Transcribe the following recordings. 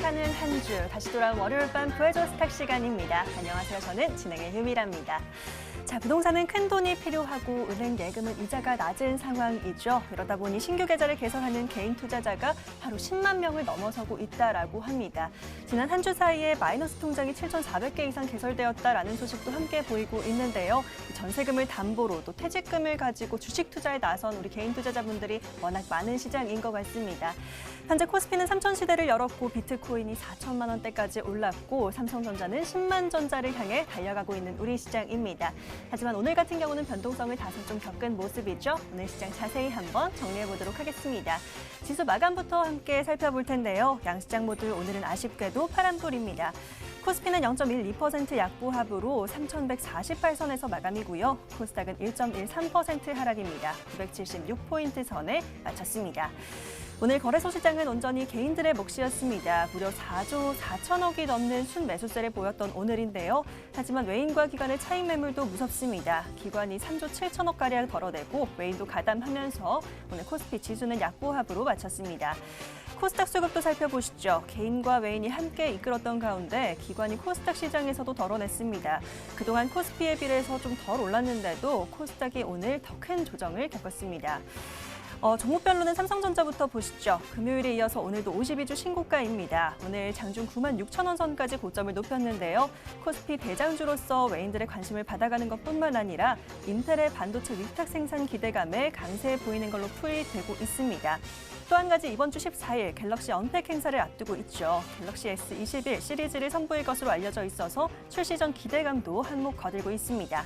시작하는 한 주, 다시 돌아온 월요일 밤 구해줘 스탁 시간입니다. 안녕하세요. 저는 진행의 유미라입니다. 자, 부동산은 큰 돈이 필요하고 은행 예금은 이자가 낮은 상황이죠. 그러다 보니 신규 계좌를 개설하는 개인 투자자가 하루 10만 명을 넘어서고 있다라고 합니다. 지난 한 주 사이에 마이너스 통장이 7,400개 이상 개설되었다라는 소식도 함께 보이고 있는데요. 전세금을 담보로 또 퇴직금을 가지고 주식 투자에 나선 우리 개인 투자자분들이 워낙 많은 시장인 것 같습니다. 현재 코스피는 3천 시대를 열었고 비트코인이 4천만 원대까지 올랐고 삼성전자는 10만 전자를 향해 달려가고 있는 우리 시장입니다. 하지만 오늘 같은 경우는 변동성을 다소 좀 겪은 모습이죠. 오늘 시장 자세히 한번 정리해보도록 하겠습니다. 지수 마감부터 함께 살펴볼 텐데요. 양시장 모두 오늘은 아쉽게도 파란불입니다. 코스피는 0.12% 약보합으로 3,148선에서 마감이고요. 코스닥은 1.13% 하락입니다. 976포인트 선에 마쳤습니다. 오늘 거래소 시장은 온전히 개인들의 몫이었습니다. 무려 4조 4천억이 넘는 순매수세를 보였던 오늘인데요. 하지만 외인과 기관의 차익 매물도 무섭습니다. 기관이 3조 7천억가량 덜어내고 외인도 가담하면서 오늘 코스피 지수는 약보합으로 마쳤습니다. 코스닥 수급도 살펴보시죠. 개인과 외인이 함께 이끌었던 가운데 기관이 코스닥 시장에서도 덜어냈습니다. 그동안 코스피에 비해서 좀 덜 올랐는데도 코스닥이 오늘 더 큰 조정을 겪었습니다. 종목별로는 삼성전자부터 보시죠. 금요일에 이어서 오늘도 52주 신고가입니다. 오늘 장중 9만 6천 원 선까지 고점을 높였는데요. 코스피 대장주로서 외인들의 관심을 받아가는 것뿐만 아니라 인텔의 반도체 위탁 생산 기대감에 강세해 보이는 걸로 풀이되고 있습니다. 또 한 가지 이번 주 14일 갤럭시 언팩 행사를 앞두고 있죠. 갤럭시 S21 시리즈를 선보일 것으로 알려져 있어서 출시 전 기대감도 한몫 거들고 있습니다.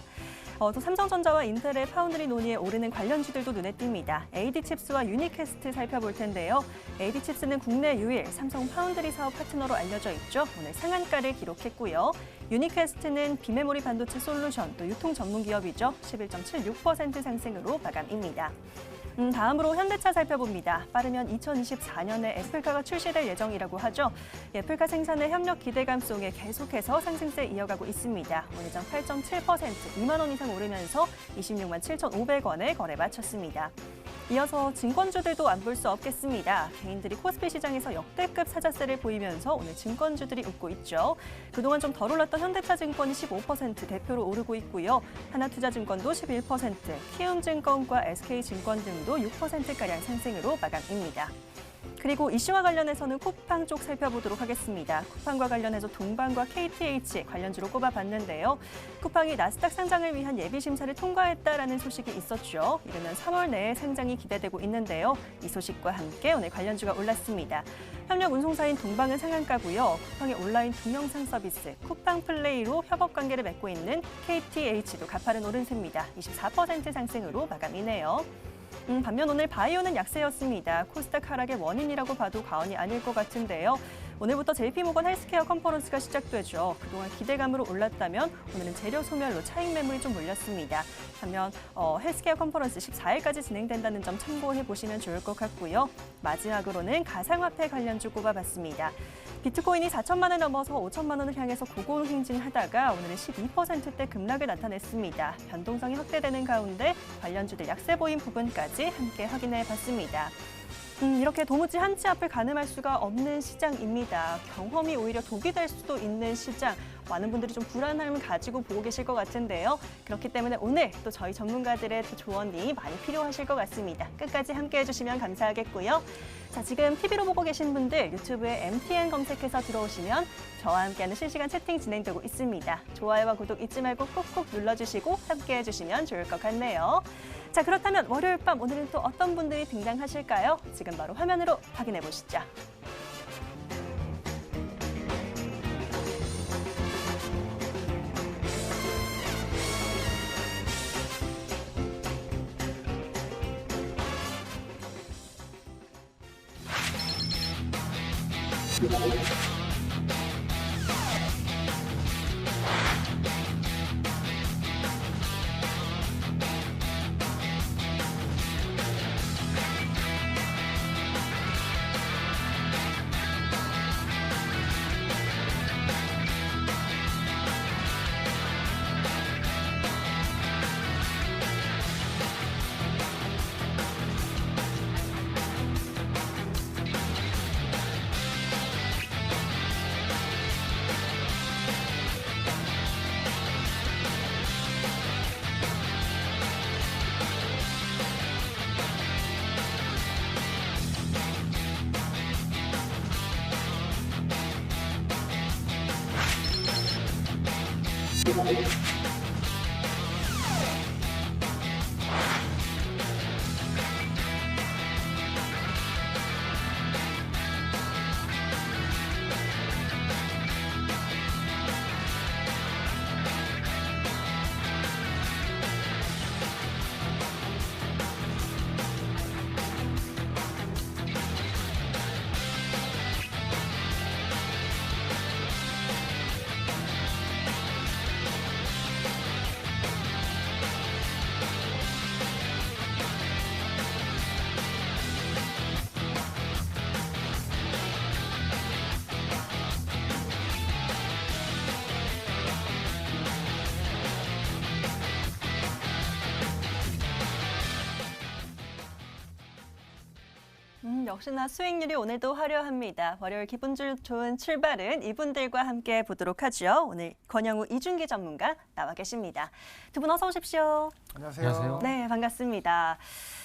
또 삼성전자와 인텔의 파운드리 논의에 오르는 관련주들도 눈에 띕니다. AD칩스와 유니캐스트 살펴볼 텐데요. AD칩스는 국내 유일 삼성 파운드리 사업 파트너로 알려져 있죠. 오늘 상한가를 기록했고요. 유니캐스트는 비메모리 반도체 솔루션, 또 유통 전문 기업이죠. 11.76% 상승으로 마감입니다. 다음으로 현대차 살펴봅니다. 빠르면 2024년에 애플카가 출시될 예정이라고 하죠. 애플카 생산의 협력 기대감 속에 계속해서 상승세 이어가고 있습니다. 오늘 장 8.7%, 2만 원 이상 오르면서 26만 7,500원에 거래 마쳤습니다. 이어서 증권주들도 안 볼 수 없겠습니다. 개인들이 코스피 시장에서 역대급 사자세를 보이면서 오늘 증권주들이 웃고 있죠. 그동안 좀 덜 올랐던 현대차증권이 15% 대표로 오르고 있고요. 하나투자증권도 11%, 키움증권과 SK증권 등도 6%가량 상승으로 마감입니다. 그리고 이슈와 관련해서는 쿠팡 쪽 살펴보도록 하겠습니다. 쿠팡과 관련해서 동방과 KTH 관련주로 꼽아봤는데요. 쿠팡이 나스닥 상장을 위한 예비심사를 통과했다라는 소식이 있었죠. 이르면 3월 내에 상장이 기대되고 있는데요. 이 소식과 함께 오늘 관련주가 올랐습니다. 협력 운송사인 동방은 상한가고요. 쿠팡의 온라인 동영상 서비스 쿠팡 플레이로 협업 관계를 맺고 있는 KTH도 가파른 오른세입니다. 24% 상승으로 마감이네요. 반면 오늘 바이오는 약세였습니다. 코스닥 하락의 원인이라고 봐도 과언이 아닐 것 같은데요. 오늘부터 JP모건 헬스케어 컨퍼런스가 시작되죠. 그동안 기대감으로 올랐다면 오늘은 재료 소멸로 차익 매물이 좀 몰렸습니다. 반면 헬스케어 컨퍼런스 14일까지 진행된다는 점 참고해 보시면 좋을 것 같고요. 마지막으로는 가상화폐 관련주 꼽아봤습니다. 비트코인이 4천만 원을 넘어서 5천만 원을 향해서 고공행진하다가 오늘은 12%대 급락을 나타냈습니다. 변동성이 확대되는 가운데 관련주들 약세 보인 부분까지 함께 확인해 봤습니다. 이렇게 도무지 한 치 앞을 가늠할 수가 없는 시장입니다. 경험이 오히려 독이 될 수도 있는 시장. 많은 분들이 좀 불안함을 가지고 보고 계실 것 같은데요. 그렇기 때문에 오늘 또 저희 전문가들의 또 조언이 많이 필요하실 것 같습니다. 끝까지 함께해 주시면 감사하겠고요. 자, 지금 TV로 보고 계신 분들 유튜브에 MTN 검색해서 들어오시면 저와 함께하는 실시간 채팅 진행되고 있습니다. 좋아요와 구독 잊지 말고 꾹꾹 눌러주시고 함께해 주시면 좋을 것 같네요. 자, 그렇다면 월요일 밤 오늘은 또 어떤 분들이 등장하실까요? 지금 바로 화면으로 확인해 보시죠. 역시나 수익률이 오늘도 화려합니다. 월요일 기분 좋은 출발은 이분들과 함께 보도록 하죠. 오늘 권영우 이준기 전문가 나와 계십니다. 두 분 어서 오십시오. 안녕하세요. 네, 반갑습니다.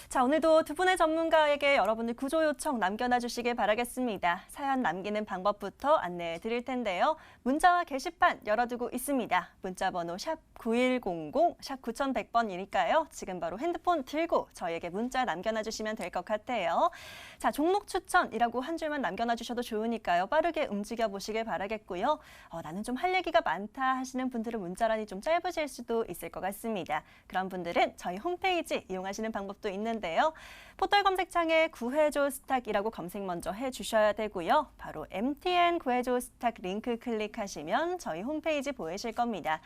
자, 오늘도 두 분의 전문가에게 여러분들 구조 요청 남겨놔 주시길 바라겠습니다. 사연 남기는 방법부터 안내해 드릴 텐데요. 문자와 게시판 열어두고 있습니다. 문자 번호 샵 9100, 샵 9100번이니까요. 지금 바로 핸드폰 들고 저희에게 문자 남겨놔 주시면 될 것 같아요. 자, 종목 추천이라고 한 줄만 남겨놔 주셔도 좋으니까요. 빠르게 움직여 보시길 바라겠고요. 나는 좀 할 얘기가 많다 하시는 분들은 문자란이 좀 짧으실 수도 있을 것 같습니다. 그런 분들은 저희 홈페이지 이용하시는 방법도 있는데요. 포털 검색창에 구해줘 스탁이라고 검색 먼저 해주셔야 되고요. 바로 MTN 구해줘 스탁 링크 클릭하시면 저희 홈페이지 보이실 겁니다.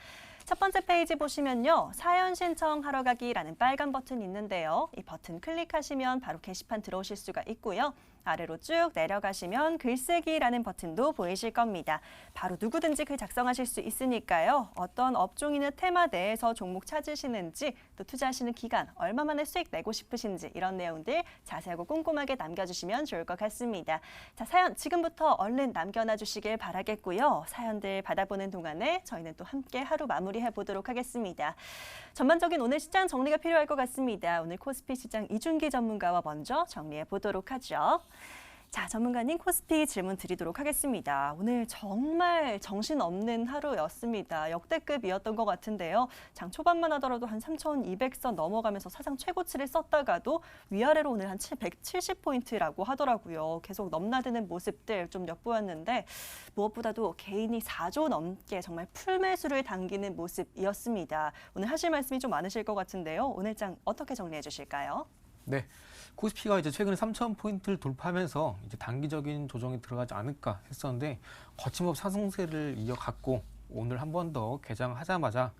첫 번째 페이지 보시면요. 사연 신청하러 가기라는 빨간 버튼이 있는데요. 이 버튼 클릭하시면 바로 게시판 들어오실 수가 있고요. 아래로 쭉 내려가시면 글쓰기라는 버튼도 보이실 겁니다. 바로 누구든지 글 작성하실 수 있으니까요. 어떤 업종이나 테마 내에서 종목 찾으시는지 또 투자하시는 기간, 얼마 만에 수익 내고 싶으신지 이런 내용들 자세하고 꼼꼼하게 남겨주시면 좋을 것 같습니다. 자, 사연 지금부터 얼른 남겨놔 주시길 바라겠고요. 사연들 받아보는 동안에 저희는 또 함께 하루 마무리해 보도록 하겠습니다. 전반적인 오늘 시장 정리가 필요할 것 같습니다. 오늘 코스피 시장 이준기 전문가와 먼저 정리해 보도록 하죠. 자, 전문가님 코스피 질문 드리도록 하겠습니다. 오늘 정말 정신없는 하루였습니다. 역대급이었던 것 같은데요. 장 초반만 하더라도 한 3,200선 넘어가면서 사상 최고치를 썼다가도 위아래로 오늘 한 170포인트라고 하더라고요. 계속 넘나드는 모습들 좀 엿보였는데 무엇보다도 개인이 4조 넘게 정말 풀매수를 당기는 모습이었습니다. 오늘 하실 말씀이 좀 많으실 것 같은데요. 오늘 장 어떻게 정리해 주실까요? 네, 코스피가 이제 최근에 3,000포인트를 돌파하면서 이제 단기적인 조정이 들어가지 않을까 했었는데 거침없이 상승세를 이어갔고 오늘 한 번 더 개장하자마자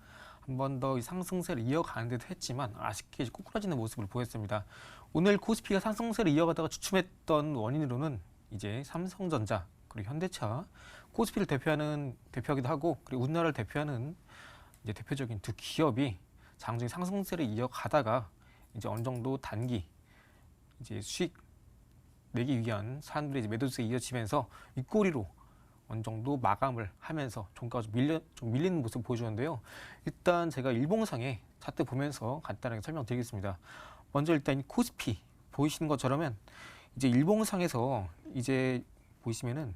한 번 더 이 상승세를 이어가는 듯 했지만 아쉽게 이제 꼬꾸라지는 모습을 보였습니다. 오늘 코스피가 상승세를 이어가다가 주춤했던 원인으로는 이제 삼성전자 그리고 현대차, 코스피를 대표하기도 하고 그리고 우리나라를 대표하는 이제 대표적인 두 기업이 장중에 상승세를 이어가다가 이제 어느 정도 단기 이제 수익 내기 위한 사람들의 이제 매도세에 이어지면서 윗꼬리로 어느 정도 마감을 하면서 종가가 좀 밀리는 모습을 보여주는데요. 일단 제가 일봉상의 차트 보면서 간단하게 설명드리겠습니다. 먼저 일단 코스피 보이시는 것처럼은 이제 일봉상에서 이제 보시면은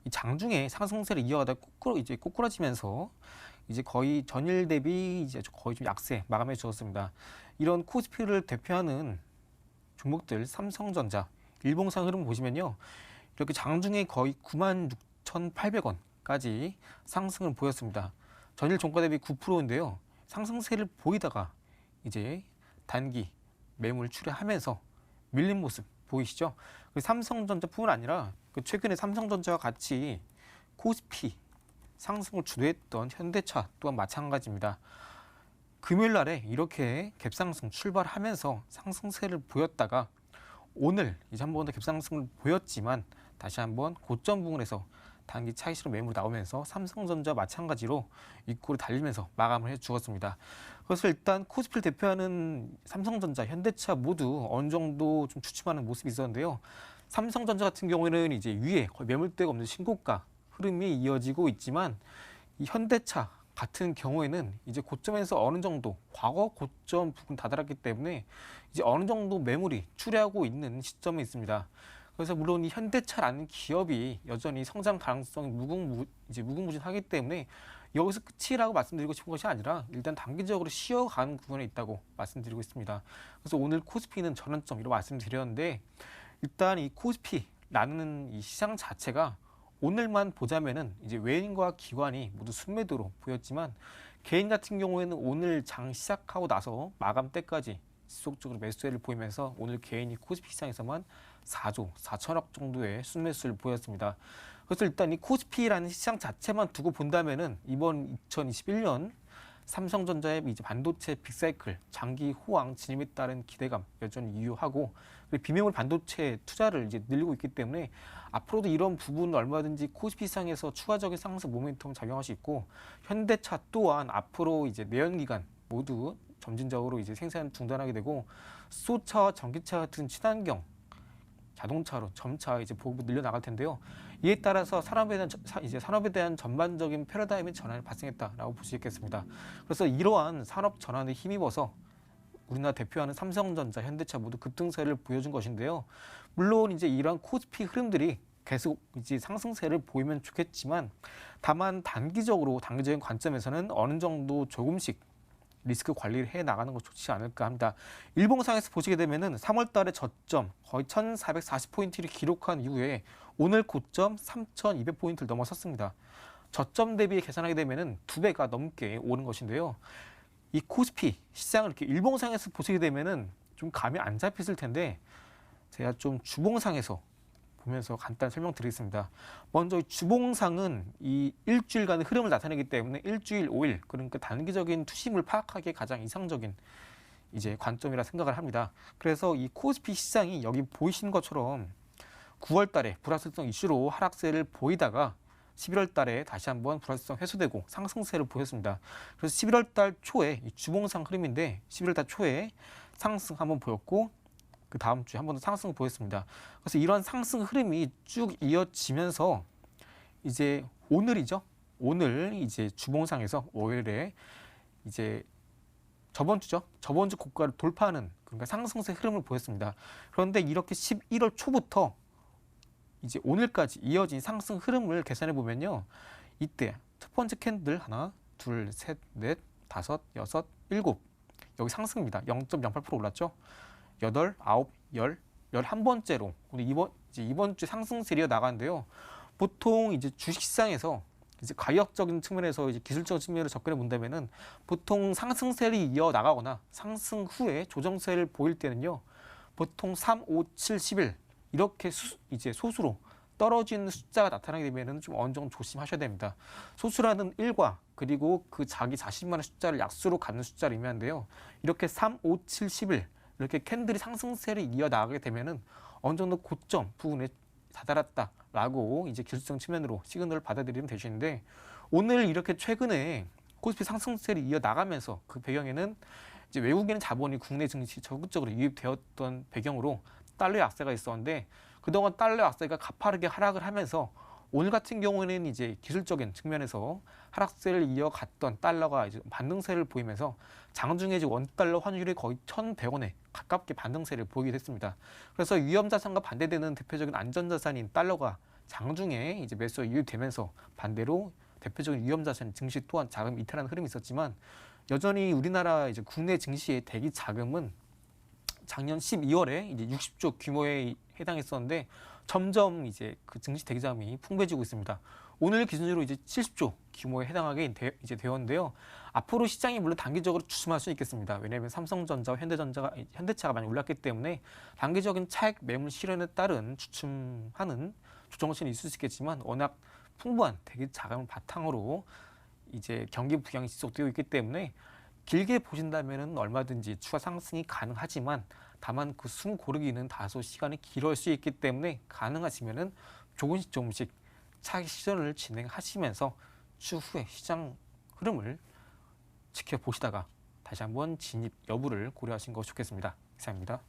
이 장중에 상승세를 이어가다 꼬꾸라지면서 이제 거의 전일 대비 이제 거의 좀 약세 마감해 주었습니다. 이런 코스피를 대표하는 종목들 삼성전자 일봉상 흐름 보시면요. 이렇게 장중에 거의 96,800원까지 상승을 보였습니다. 전일 종가 대비 9%인데요. 상승세를 보이다가 이제 단기 매물 출회하면서 밀린 모습 보이시죠? 삼성전자뿐만 아니라 최근에 삼성전자와 같이 코스피 상승을 주도했던 현대차 또한 마찬가지입니다. 금요일 날에 이렇게 갭상승 출발하면서 상승세를 보였다가 오늘 이제 한 번 더 갭상승을 보였지만 다시 한번 고점 부근에서 단기 차익실현 매물이 나오면서 삼성전자 마찬가지로 윗골이 달리면서 마감을 해 주었습니다. 그래서 일단 코스피를 대표하는 삼성전자, 현대차 모두 어느 정도 좀 주춤하는 모습이 있었는데요. 삼성전자 같은 경우에는 이제 위에 거의 매물대가 없는 신고가 흐름이 이어지고 있지만 이 현대차 같은 경우에는 이제 고점에서 어느 정도 과거 고점 부근 다다랐기 때문에 이제 어느 정도 매물이 출회하고 있는 시점이 있습니다. 그래서 물론 이 현대차라는 기업이 여전히 성장 가능성이 무궁무진하기 때문에 여기서 끝이라고 말씀드리고 싶은 것이 아니라 일단 단기적으로 쉬어가는 구간에 있다고 말씀드리고 있습니다. 그래서 오늘 코스피는 전환점이라고 말씀드렸는데 일단 이 코스피라는 이 시장 자체가 오늘만 보자면은 이제 외인과 기관이 모두 순매도로 보였지만 개인 같은 경우에는 오늘 장 시작하고 나서 마감 때까지 지속적으로 매수세를 보이면서 오늘 개인이 코스피 시장에서만 4조 4천억 정도의 순매수를 보였습니다. 그래서 일단 이 코스피라는 시장 자체만 두고 본다면은 이번 2021년 삼성전자의 이제 반도체 빅사이클 장기 호황 진입에 따른 기대감 여전히 유효하고 그리고 비메모리 반도체 투자를 이제 늘리고 있기 때문에 앞으로도 이런 부분은 얼마든지 코스피 시장에서 추가적인 상승 모멘텀 작용할 수 있고 현대차 또한 앞으로 이제 내연기관 모두 점진적으로 이제 생산 중단하게 되고 수소차와 전기차 같은 친환경 자동차로 점차 이제 보급이 늘려나갈 텐데요. 이에 따라서 산업에 대한 전반적인 패러다임의 전환이 발생했다라고 볼 수 있겠습니다. 그래서 이러한 산업 전환에 힘입어서 우리나라 대표하는 삼성전자, 현대차 모두 급등세를 보여준 것인데요. 물론 이제 이러한 코스피 흐름들이 계속 이제 상승세를 보이면 좋겠지만 다만 단기적인 관점에서는 어느 정도 조금씩 리스크 관리를 해 나가는 것이 좋지 않을까 합니다. 일봉상에서 보시게 되면은 3월 달에 저점 거의 1,440포인트를 기록한 이후에 오늘 고점 3,200포인트를 넘어섰습니다. 저점 대비 계산하게 되면은 2배가 넘게 오른 것인데요. 이 코스피 시장을 이렇게 일봉상에서 보시게 되면은 좀 감이 안 잡혔을 텐데 제가 좀 주봉상에서 보면서 간단히 설명드리겠습니다. 먼저 이 주봉상은 이 일주일간의 흐름을 나타내기 때문에 일주일 5일 그러니까 단기적인 투심을 파악하기에 가장 이상적인 이제 관점이라 생각을 합니다. 그래서 이 코스피 시장이 여기 보이시는 것처럼 9월 달에 불확실성 이슈로 하락세를 보이다가 11월 달에 다시 한번 불확실성 해소되고 상승세를 보였습니다. 그래서 11월 달 초에 이 주봉상 흐름인데 11월 달 초에 상승 한번 보였고 그 다음 주에 한 번 더 상승을 보였습니다. 그래서 이런 상승 흐름이 쭉 이어지면서 이제 오늘이죠. 오늘 이제 주봉상에서 5일에 이제 저번 주 고가를 돌파하는 그러니까 상승세 흐름을 보였습니다. 그런데 이렇게 11월 초부터 이제 오늘까지 이어진 상승 흐름을 계산해 보면요. 이때 첫 번째 캔들 하나, 둘, 셋, 넷, 다섯, 여섯, 일곱 여기 상승입니다. 0.08% 올랐죠. 8, 9, 10, 11번째로 이번 주 상승세리어 나가는데요. 보통 이제 주식시장에서 이제 가격적인 측면에서 이제 기술적 측면으로 접근해 본다면은 보통 상승세를 이어 나가거나 상승 후에 조정세를 보일 때는요. 보통 3, 5, 7, 11 이렇게 이제 소수로 떨어지는 숫자가 나타나게 되면은 좀 어느 정도 조심하셔야 됩니다. 소수라는 1과 그리고 그 자기 자신만의 숫자를 약수로 갖는 숫자를 의미하는데요. 이렇게 3, 5, 7, 11 이렇게 캔들이 상승세를 이어나가게 되면은 어느 정도 고점 부분에 다다랐다라고 이제 기술적 측면으로 시그널을 받아들이면 되시는데 오늘 이렇게 최근에 코스피 상승세를 이어나가면서 그 배경에는 이제 외국인 자본이 국내 증시 적극적으로 유입되었던 배경으로 달러 약세가 있었는데 그동안 달러 약세가 가파르게 하락을 하면서 오늘 같은 경우에는 이제 기술적인 측면에서 하락세를 이어갔던 달러가 이제 반등세를 보이면서 장중에 이제 원달러 환율이 거의 1,100원에 가깝게 반등세를 보이게 됐습니다. 그래서 위험자산과 반대되는 대표적인 안전자산인 달러가 장중에 이제 매수가 유입되면서 반대로 대표적인 위험자산 증시 또한 자금 이탈하는 흐름이 있었지만 여전히 우리나라 이제 국내 증시의 대기 자금은 작년 12월에 이제 60조 규모에 해당했었는데 점점 이제 그 증시 대기 자금이 풍부해지고 있습니다. 오늘 기준으로 이제 70조 규모에 해당하게 이제 되었는데요. 앞으로 시장이 물론 단기적으로 주춤할 수 있겠습니다. 왜냐하면 삼성전자와 현대차가 많이 올랐기 때문에 단기적인 차익 매물 실현에 따른 주춤하는 조정세는 있을 수 있겠지만 워낙 풍부한 대기 자금을 바탕으로 이제 경기 부양이 지속되고 있기 때문에 길게 보신다면은 얼마든지 추가 상승이 가능하지만 다만 그 숨 고르기는 다소 시간이 길어질 수 있기 때문에 가능하시면은 조금씩 차익 실현을 진행하시면서 추후에 시장 흐름을 지켜보시다가 다시 한번 진입 여부를 고려하시는 것이 좋겠습니다. 이상입니다.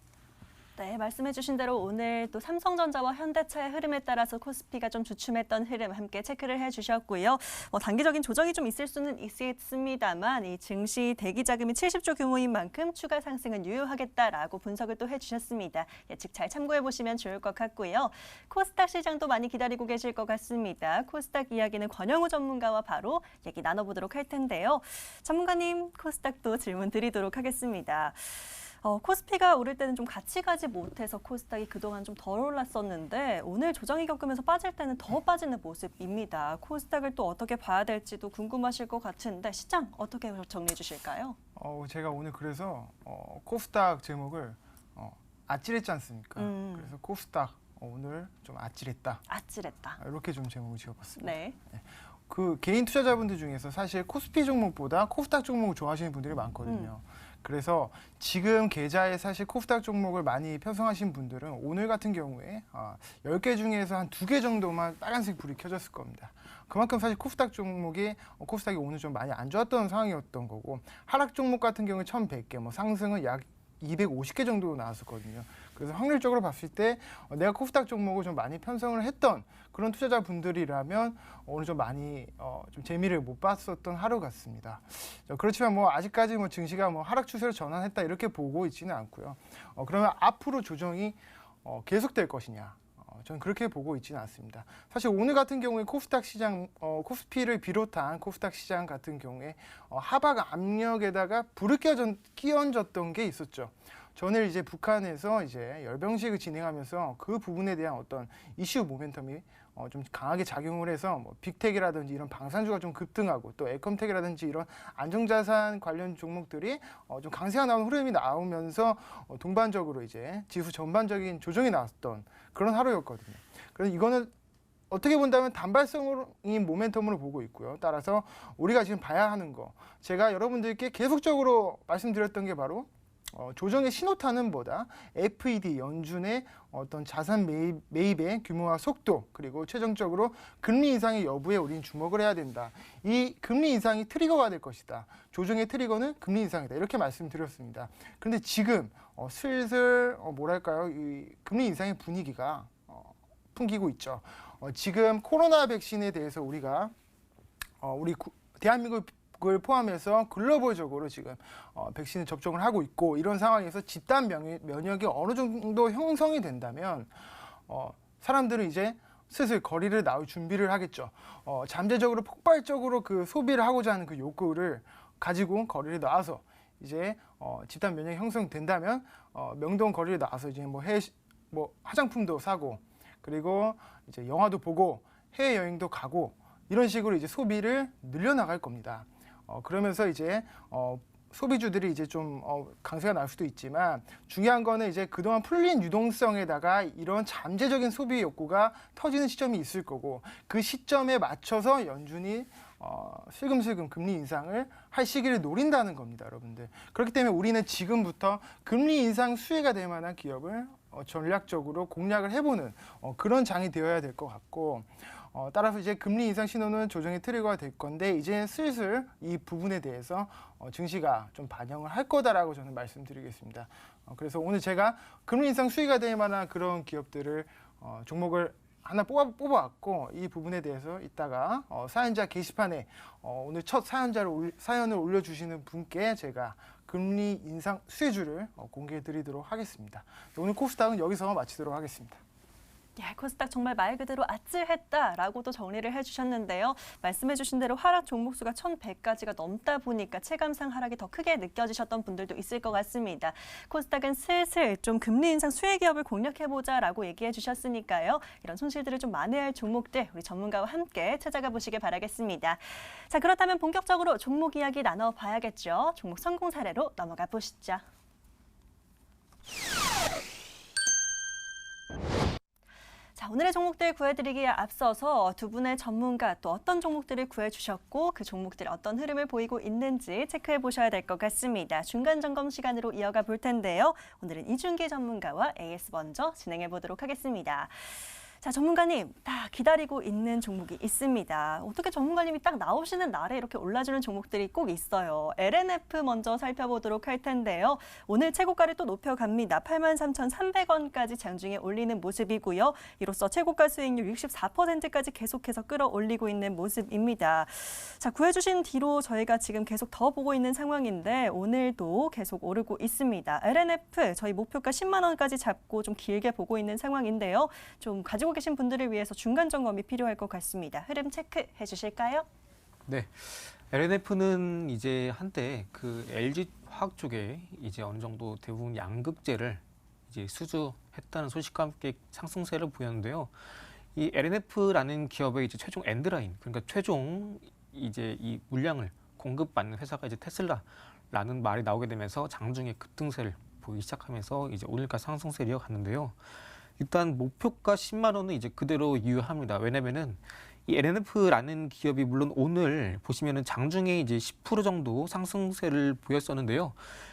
네, 말씀해주신 대로 오늘 또 삼성전자와 현대차의 흐름에 따라서 코스피가 좀 주춤했던 흐름 함께 체크를 해주셨고요. 단기적인 조정이 좀 있을 수는 있겠습니다만 이 증시 대기 자금이 70조 규모인 만큼 추가 상승은 유효하겠다라고 분석을 또 해주셨습니다. 예측 잘 참고해 보시면 좋을 것 같고요. 코스닥 시장도 많이 기다리고 계실 것 같습니다. 코스닥 이야기는 권영우 전문가와 바로 얘기 나눠보도록 할 텐데요. 전문가님, 코스닥도 질문 드리도록 하겠습니다. 코스피가 오를 때는 좀 같이 가지 못해서 코스닥이 그동안 좀 덜 올랐었는데 오늘 조정이 겪으면서 빠질 때는 더 빠지는 모습입니다. 코스닥을 또 어떻게 봐야 될지도 궁금하실 것 같은데 시장 어떻게 정리해 주실까요? 제가 오늘 그래서 코스닥 제목을 아찔했지 않습니까? 그래서 코스닥 오늘 좀 아찔했다. 아찔했다. 이렇게 좀 제목을 지어봤습니다. 네. 그 개인 투자자분들 중에서 사실 코스피 종목보다 코스닥 종목을 좋아하시는 분들이 많거든요. 그래서 지금 계좌에 사실 코스닥 종목을 많이 편성하신 분들은 오늘 같은 경우에 10개 중에서 한 2개 정도만 빨간색 불이 켜졌을 겁니다. 그만큼 사실 코스닥이 오늘 좀 많이 안 좋았던 상황이었던 거고, 하락 종목 같은 경우에 1,100개, 상승은 약 250개 정도 나왔었거든요. 그래서 확률적으로 봤을 때 내가 코스닥 종목을 좀 많이 편성을 했던 그런 투자자분들이라면 오늘 좀 많이 좀 재미를 못 봤었던 하루 같습니다. 그렇지만 아직까지 증시가 하락 추세로 전환했다 이렇게 보고 있지는 않고요. 그러면 앞으로 조정이 계속될 것이냐? 저는 그렇게 보고 있지는 않습니다. 사실 오늘 같은 경우에 코스닥 시장, 코스피를 비롯한 코스닥 시장 같은 경우에 하락 압력에다가 불을 끼얹었던 게 있었죠. 전에 이제 북한에서 이제 열병식을 진행하면서 그 부분에 대한 어떤 이슈 모멘텀이 좀 강하게 작용을 해서 빅텍이라든지 이런 방산주가 좀 급등하고 또 에컴텍이라든지 이런 안정자산 관련 종목들이 좀 강세가 나오는 흐름이 나오면서 동반적으로 이제 지수 전반적인 조정이 나왔던 그런 하루였거든요. 그래서 이거는 어떻게 본다면 단발성인 모멘텀으로 보고 있고요. 따라서 우리가 지금 봐야 하는 거, 제가 여러분들께 계속적으로 말씀드렸던 게 바로 조정의 신호탄음보다 FED 연준의 어떤 자산 매입의 규모와 속도, 그리고 최종적으로 금리 인상의 여부에 우리는 주목을 해야 된다. 이 금리 인상이 트리거가 될 것이다. 조정의 트리거는 금리 인상이다. 이렇게 말씀드렸습니다. 그런데 지금 슬슬 이 금리 인상의 분위기가 풍기고 있죠. 지금 코로나 백신에 대해서 우리가 우리 대한민국을 포함해서 글로벌적으로 지금 백신을 접종을 하고 있고, 이런 상황에서 집단 면역이 어느 정도 형성이 된다면 사람들은 이제 슬슬 거리를 나올 준비를 하겠죠. 잠재적으로 폭발적으로 그 소비를 하고자 하는 그 욕구를 가지고 거리를 나와서 이제 집단 면역이 형성된다면 명동 거리를 나와서 이제 화장품도 사고, 그리고 이제 영화도 보고 해외 여행도 가고, 이런 식으로 이제 소비를 늘려나갈 겁니다. 그러면서 이제 소비주들이 이제 좀 강세가 날 수도 있지만, 중요한 거는 이제 그동안 풀린 유동성에다가 이런 잠재적인 소비 욕구가 터지는 시점이 있을 거고, 그 시점에 맞춰서 연준이 슬금슬금 금리 인상을 할 시기를 노린다는 겁니다, 여러분들. 그렇기 때문에 우리는 지금부터 금리 인상 수혜가 될 만한 기업을 전략적으로 공략을 해보는 그런 장이 되어야 될 것 같고, 따라서 이제 금리 인상 신호는 조정의 트리거가 될 건데, 이제 슬슬 이 부분에 대해서 증시가 좀 반영을 할 거다라고 저는 말씀드리겠습니다. 그래서 오늘 제가 금리 인상 수혜가 될 만한 그런 기업들을 종목을 하나 뽑아왔고, 이 부분에 대해서 이따가 사연자 게시판에 오늘 첫 사연을 올려주시는 분께 제가 금리 인상 수혜주를 공개해 드리도록 하겠습니다. 오늘 코스닥은 여기서 마치도록 하겠습니다. 코스닥 정말 말 그대로 아찔했다라고도 정리를 해주셨는데요. 말씀해주신 대로 하락 종목수가 1,100가지가 넘다 보니까 체감상 하락이 더 크게 느껴지셨던 분들도 있을 것 같습니다. 코스닥은 슬슬 좀 금리 인상 수혜 기업을 공략해보자라고 얘기해 주셨으니까요. 이런 손실들을 좀 만회할 종목들 우리 전문가와 함께 찾아가 보시길 바라겠습니다. 자, 그렇다면 본격적으로 종목 이야기 나눠봐야겠죠. 종목 성공 사례로 넘어가 보시죠. 자, 오늘의 종목들 구해드리기에 앞서서 두 분의 전문가 또 어떤 종목들을 구해주셨고 그 종목들이 어떤 흐름을 보이고 있는지 체크해 보셔야 될 것 같습니다. 중간 점검 시간으로 이어가 볼 텐데요. 오늘은 이준기 전문가와 AS 먼저 진행해 보도록 하겠습니다. 자, 전문가님, 다 기다리고 있는 종목이 있습니다. 어떻게 전문가님이 딱 나오시는 날에 이렇게 올라주는 종목들이 꼭 있어요. LNF 먼저 살펴보도록 할 텐데요. 오늘 최고가를 또 높여갑니다. 83,300원까지 장중에 올리는 모습이고요. 이로써 최고가 수익률 64%까지 계속해서 끌어올리고 있는 모습입니다. 자, 구해주신 뒤로 저희가 지금 계속 더 보고 있는 상황인데 오늘도 계속 오르고 있습니다. LNF 저희 목표가 10만 원까지 잡고 좀 길게 보고 있는 상황인데요. 좀 가지고 계신 분들을 위해서 중간 점검이 필요할 것 같습니다. 흐름 체크해 주실까요? 네, LNF는 이제 한때 그 LG 화학 쪽에 이제 어느 정도 대부분 양극재를 이제 수주했다는 소식과 함께 상승세를 보였는데요. 이 LNF라는 기업의 이제 최종 엔드라인, 그러니까 최종 이제 이 물량을 공급받는 회사가 이제 테슬라라는 말이 나오게 되면서 장중에 급등세를 보이기 시작하면서 이제 오늘까지 상승세를 이어갔는데요. 일단 목표가 10만 원은 이제 그대로 유효합니다. 왜냐면은 이 LNF라는 기업이 물론 오늘 보시면은 장중에 이제 10% 정도 상승세를 보였었는데요.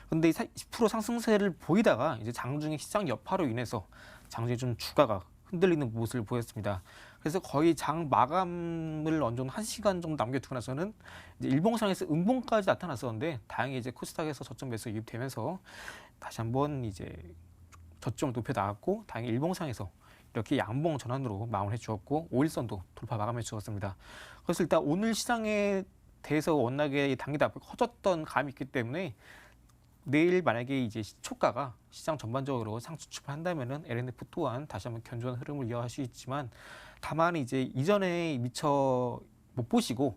근데 10% 상승세를 보이다가 이제 장중에 시장 여파로 인해서 장중에 좀 주가가 흔들리는 모습을 보였습니다. 그래서 거의 장 마감을 어느 정도 1시간 정도 남겨두고 나서는 이제 일봉상에서 음봉까지 나타났었는데 다행히 이제 코스닥에서 저점 매수 유입되면서 다시 한번 이제 저점을 높여 나갔고 다행히 일봉상에서 이렇게 양봉 전환으로 마무리해 주었고 5일선도 돌파 마감해 주었습니다. 그래서 일단 오늘 시장에 대해서 워낙에 단기 답이 커졌던 감이 있기 때문에 내일 만약에 이제 시초가가 시장 전반적으로 상승 출발한다면은 LNF 또한 다시 한번 견조한 흐름을 이어갈 수 있지만 다만 이제 이전에 미처 못 보시고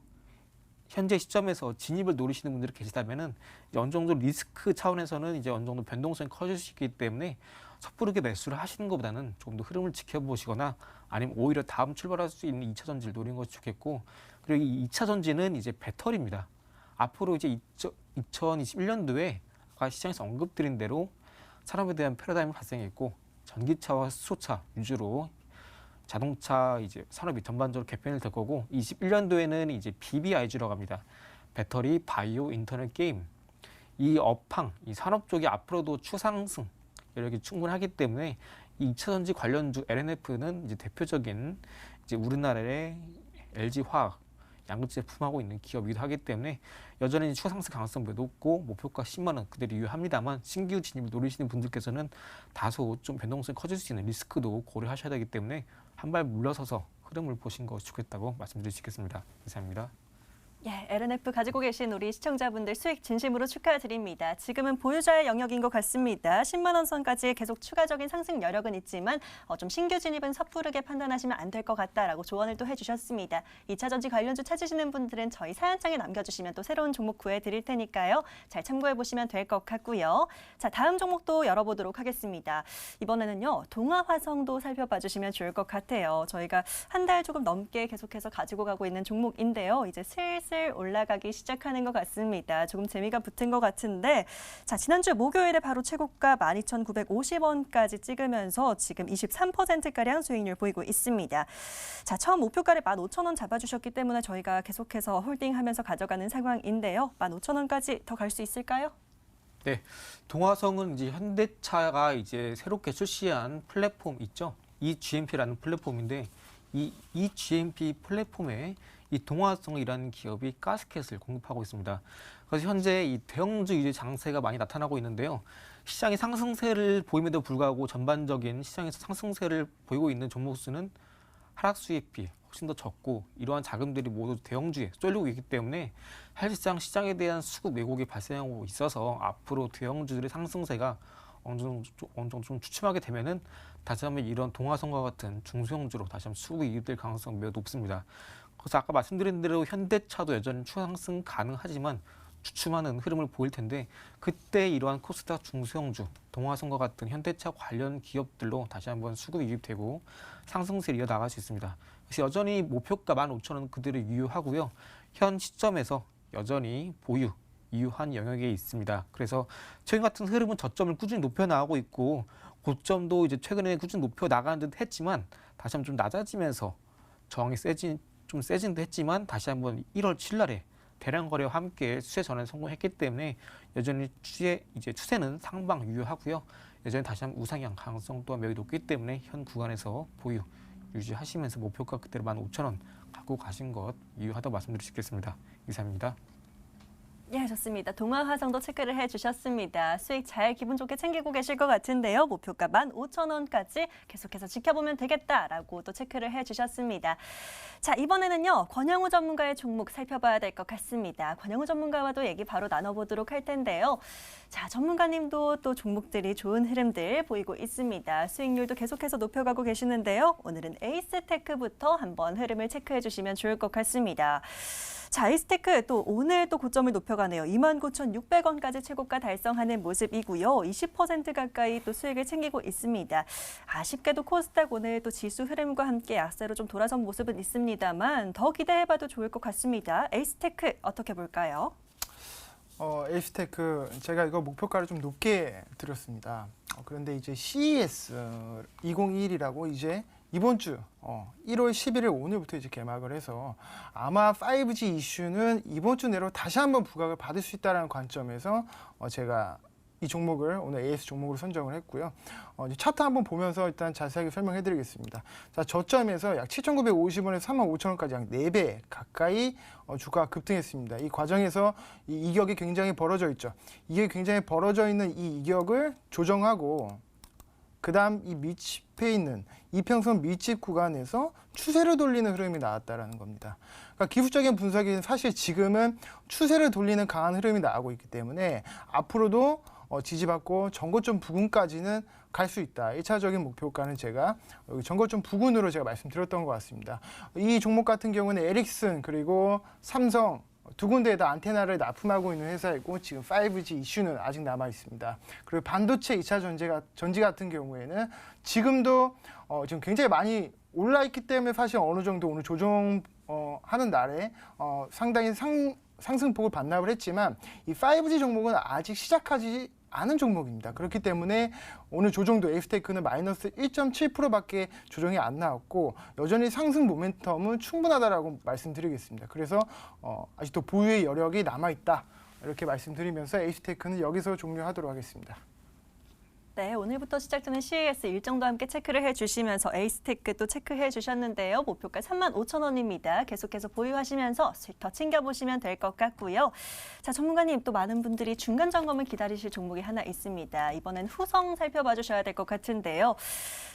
현재 시점에서 진입을 노리시는 분들이 계시다면은 어느 정도 리스크 차원에서는 이제 어느 정도 변동성이 커질 수 있기 때문에 섣부르게 매수를 하시는 것보다는 조금 더 흐름을 지켜보시거나 아니면 오히려 다음 출발할 수 있는 2차 전지를 노리는 것이 좋겠고 그리고 이 2차 전지는 이제 배터리입니다. 앞으로 이제 2021년도에 아까 시장에서 언급드린 대로 산업에 대한 패러다임이 발생했고 전기차와 수소차 위주로 자동차 이제 산업이 전반적으로 개편이 될 거고 21년도에는 이제 BBIG라고 합니다. 배터리, 바이오, 인터넷, 게임 이 업황, 이 산업 쪽이 앞으로도 추상승 이렇게 충분하기 때문에 이 2차 전지 관련주 LNF는 이제 대표적인 이제 우리나라의 LG 화학 양극재 제품하고 있는 기업이기도 하기 때문에 여전히 추상승 가능성이 높고 목표가 10만 원 그대로 유효합니다만 신규 진입을 노리시는 분들께서는 다소 좀 변동성이 커질 수 있는 리스크도 고려하셔야 되기 때문에 한 발 물러서서 흐름을 보신 것이 좋겠다고 말씀드릴 수 있겠습니다. 이상입니다. 예, LNF 가지고 계신 우리 시청자분들 수익 진심으로 축하드립니다. 지금은 보유자의 영역인 것 같습니다. 10만 원 선까지 계속 추가적인 상승 여력은 있지만 좀 신규 진입은 섣부르게 판단하시면 안 될 것 같다라고 조언을 또 해주셨습니다. 2차 전지 관련주 찾으시는 분들은 저희 사연창에 남겨주시면 또 새로운 종목 구해드릴 테니까요. 잘 참고해보시면 될 것 같고요. 자, 다음 종목도 열어보도록 하겠습니다. 이번에는요, 동아화성도 살펴봐주시면 좋을 것 같아요. 저희가 한 달 조금 넘게 계속해서 가지고 가고 있는 종목인데요. 이제 슬슬 올라가기 시작하는 것 같습니다. 조금 재미가 붙은 것 같은데 자, 지난주 목요일에 바로 최고가 12,950원까지 찍으면서 지금 23%가량 수익률 보이고 있습니다. 자, 처음 목표가를 15,000원 잡아주셨기 때문에 저희가 계속해서 홀딩하면서 가져가는 상황인데요. 15,000원까지 더 갈 수 있을까요? 네, 동화성은 이제 현대차가 이제 새롭게 출시한 플랫폼 있죠. eGMP라는 플랫폼인데 이 eGMP 플랫폼에 이 동화성이라는 기업이 가스켓을 공급하고 있습니다. 그래서 현재 이 대형주 위주 장세가 많이 나타나고 있는데요. 시장이 상승세를 보임에도 불구하고 전반적인 시장에서 상승세를 보이고 있는 종목 수는 하락 수익 비 훨씬 더 적고 이러한 자금들이 모두 대형주에 쏠리고 있기 때문에 사실상 시장에 대한 수급 왜곡이 발생하고 있어서 앞으로 대형주들의 상승세가 어느 정도 좀 주춤하게 되면은 다시 한번 이런 동화성과 같은 중소형주로 다시 한번 수급이 유입될 가능성이 매우 높습니다. 그래서 아까 말씀드린 대로 현대차도 여전히 추상승 가능하지만 주춤하는 흐름을 보일 텐데 그때 이러한 코스닥 중소형주, 동화성과 같은 현대차 관련 기업들로 다시 한번 수급이 유입되고 상승세를 이어나갈 수 있습니다. 그래서 여전히 목표가 15,000원 그대로 유효하고요. 현 시점에서 여전히 보유, 유효한 영역에 있습니다. 그래서 최근 같은 흐름은 저점을 꾸준히 높여 나가고 있고 고점도 이제 최근에 꾸준히 높여 나가는 듯 했지만 다시 한번 좀 낮아지면서 저항이 좀 세진 듯 했지만 다시 한번 1월 7일날에 대량 거래와 함께 추세 전환에 성공했기 때문에 여전히 추세는 상방 유효하고요. 여전히 다시 한번 우상향 가능성 또한 매우 높기 때문에 현 구간에서 보유, 유지하시면서 목표가 그대로 15,000원 갖고 가신 것 유효하다고 말씀드릴 수 있겠습니다. 이상입니다. 예, 좋습니다. 동아화성도 체크를 해주셨습니다. 수익 잘 기분 좋게 챙기고 계실 것 같은데요. 목표가 15,000원까지 계속해서 지켜보면 되겠다라고 또 체크를 해주셨습니다. 자, 이번에는요. 권영우 전문가의 종목 살펴봐야 될 것 같습니다. 권영우 전문가와도 얘기 바로 나눠보도록 할 텐데요. 자, 전문가님도 또 종목들이 좋은 흐름들 보이고 있습니다. 수익률도 계속해서 높여가고 계시는데요. 오늘은 에이스테크부터 한번 흐름을 체크해 주시면 좋을 것 같습니다. 자, 에이스테크 또 오늘 또 고점을 높여가네요. 29,600원까지 최고가 달성하는 모습이고요. 20% 가까이 또 수익을 챙기고 있습니다. 아쉽게도 코스닥 오늘 또 지수 흐름과 함께 약세로 좀 돌아선 모습은 있습니다만 더 기대해봐도 좋을 것 같습니다. 에이스테크 어떻게 볼까요? 에이스테크 제가 이거 목표가를 좀 높게 드렸습니다. 그런데 이제 CES 2021이라고 이제 이번 주 1월 11일 오늘부터 이제 개막을 해서 아마 5G 이슈는 이번 주 내로 다시 한번 부각을 받을 수 있다는 관점에서 제가 이 종목을 오늘 AS 종목으로 선정을 했고요. 이제 차트 한번 보면서 일단 자세하게 설명해 드리겠습니다. 자, 저점에서 약 7,950원에서 35,000원까지 약 4배 가까이 주가가 급등했습니다. 이 과정에서 이 이격이 굉장히 벌어져 있죠. 이게 굉장히 벌어져 있는 이 이격을 조정하고 그다음 이 밑집에 있는 이평선 밑집 구간에서 추세를 돌리는 흐름이 나왔다라는 겁니다. 그러니까 기술적인 분석이 사실 지금은 추세를 돌리는 강한 흐름이 나오고 있기 때문에 앞으로도 지지받고 전고점 부근까지는 갈 수 있다. 1차적인 목표가는 제가 여기 전고점 부근으로 제가 말씀드렸던 것 같습니다. 이 종목 같은 경우는 에릭슨 그리고 삼성 두 군데에다 안테나를 납품하고 있는 회사이고 지금 5G 이슈는 아직 남아 있습니다. 그리고 반도체 2차 전지 같은 경우에는 지금도 지금 굉장히 많이 올라 있기 때문에 사실 어느 정도 오늘 조정 하는 날에 상당히 상승폭을 반납을 했지만 이 5G 종목은 아직 시작하지 않은 종목입니다. 그렇기 때문에 오늘 조정도 에이스테크는 마이너스 1.7%밖에 조정이 안 나왔고 여전히 상승 모멘텀은 충분하다라고 말씀드리겠습니다. 그래서 아직도 보유의 여력이 남아있다. 이렇게 말씀드리면서 에이스테크는 여기서 종료하도록 하겠습니다. 네, 오늘부터 시작되는 CES 일정도 함께 체크를 해주시면서 에이스테크 또 체크해 주셨는데요. 목표가 35,000원입니다. 계속해서 보유하시면서 수익 더 챙겨보시면 될 것 같고요. 자, 전문가님 또 많은 분들이 중간 점검을 기다리실 종목이 하나 있습니다. 이번엔 후성 살펴봐 주셔야 될 것 같은데요.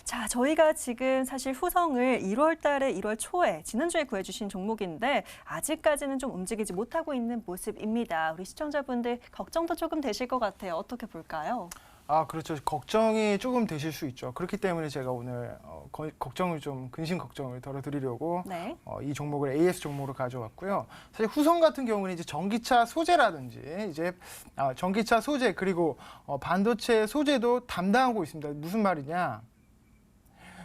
자, 저희가 지금 사실 후성을 1월 달에 1월 초에 지난주에 구해주신 종목인데 아직까지는 좀 움직이지 못하고 있는 모습입니다. 우리 시청자분들 걱정도 조금 되실 것 같아요. 어떻게 볼까요? 그렇죠. 걱정이 조금 되실 수 있죠. 그렇기 때문에 제가 오늘 걱정을 좀 근심 걱정을 덜어드리려고 네. 이 종목을 AS 종목으로 가져왔고요. 사실 후성 같은 경우는 이제 전기차 소재라든지 이제 전기차 소재 그리고 반도체 소재도 담당하고 있습니다. 무슨 말이냐?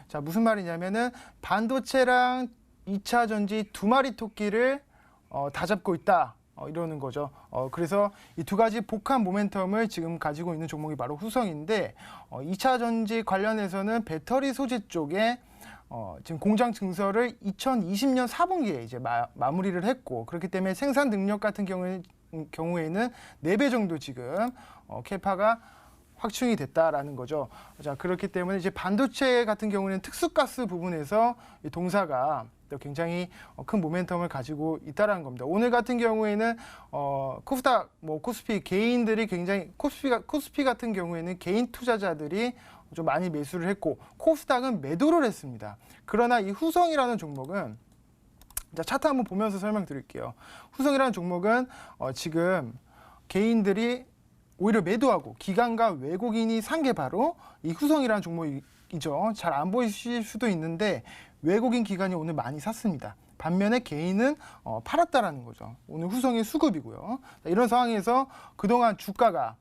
자, 무슨 말이냐면은 반도체랑 2차 전지 두 마리 토끼를 다 잡고 있다. 이러는 거죠. 그래서 이 두 가지 복합 모멘텀을 지금 가지고 있는 종목이 바로 후성인데 2차 전지 관련해서는 배터리 소재 쪽에 지금 공장 증설을 2020년 4분기에 이제 마무리를 했고 그렇기 때문에 생산 능력 같은 경우에는 4배 정도 지금 캐파가 확충이 됐다라는 거죠. 자, 그렇기 때문에 이제 반도체 같은 경우는 특수가스 부분에서 이 동사가 굉장히 큰 모멘텀을 가지고 있다라는 겁니다. 오늘 같은 경우에는 코스닥, 코스피 개인들이 굉장히 코스피 같은 경우에는 개인 투자자들이 좀 많이 매수를 했고 코스닥은 매도를 했습니다. 그러나 이 후성이라는 종목은 자, 차트 한번 보면서 설명드릴게요. 후성이라는 종목은 지금 개인들이 오히려 매도하고 기관과 외국인이 산 게 바로 이 후성이라는 종목이죠. 잘 안 보이실 수도 있는데 외국인 기관이 오늘 많이 샀습니다. 반면에 개인은 팔았다라는 거죠. 오늘 후성이 수급이고요. 이런 상황에서 그동안 주가가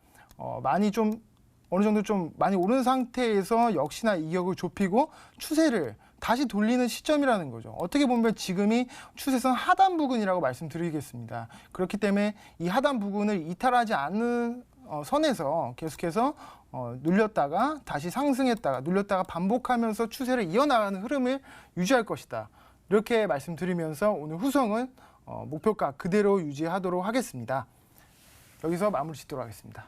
많이 좀 어느 정도 좀 많이 오른 상태에서 역시나 이격을 좁히고 추세를 다시 돌리는 시점이라는 거죠. 어떻게 보면 지금이 추세선 하단 부근이라고 말씀드리겠습니다. 그렇기 때문에 이 하단 부근을 이탈하지 않는 선에서 계속해서 눌렸다가 다시 상승했다가 눌렸다가 반복하면서 추세를 이어나가는 흐름을 유지할 것이다. 이렇게 말씀드리면서 오늘 후성은 목표가 그대로 유지하도록 하겠습니다. 여기서 마무리 짓도록 하겠습니다.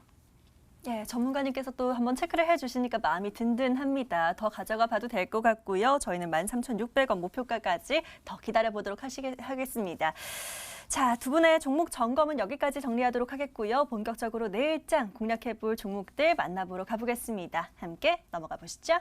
예, 전문가님께서 또 한번 체크를 해주시니까 마음이 든든합니다. 더 가져가 봐도 될 것 같고요. 저희는 13,600원 목표가까지 더 기다려보도록 하겠습니다. 자, 두 분의 종목 점검은 여기까지 정리하도록 하겠고요. 본격적으로 내일장 공략해볼 종목들 만나보러 가보겠습니다. 함께 넘어가 보시죠.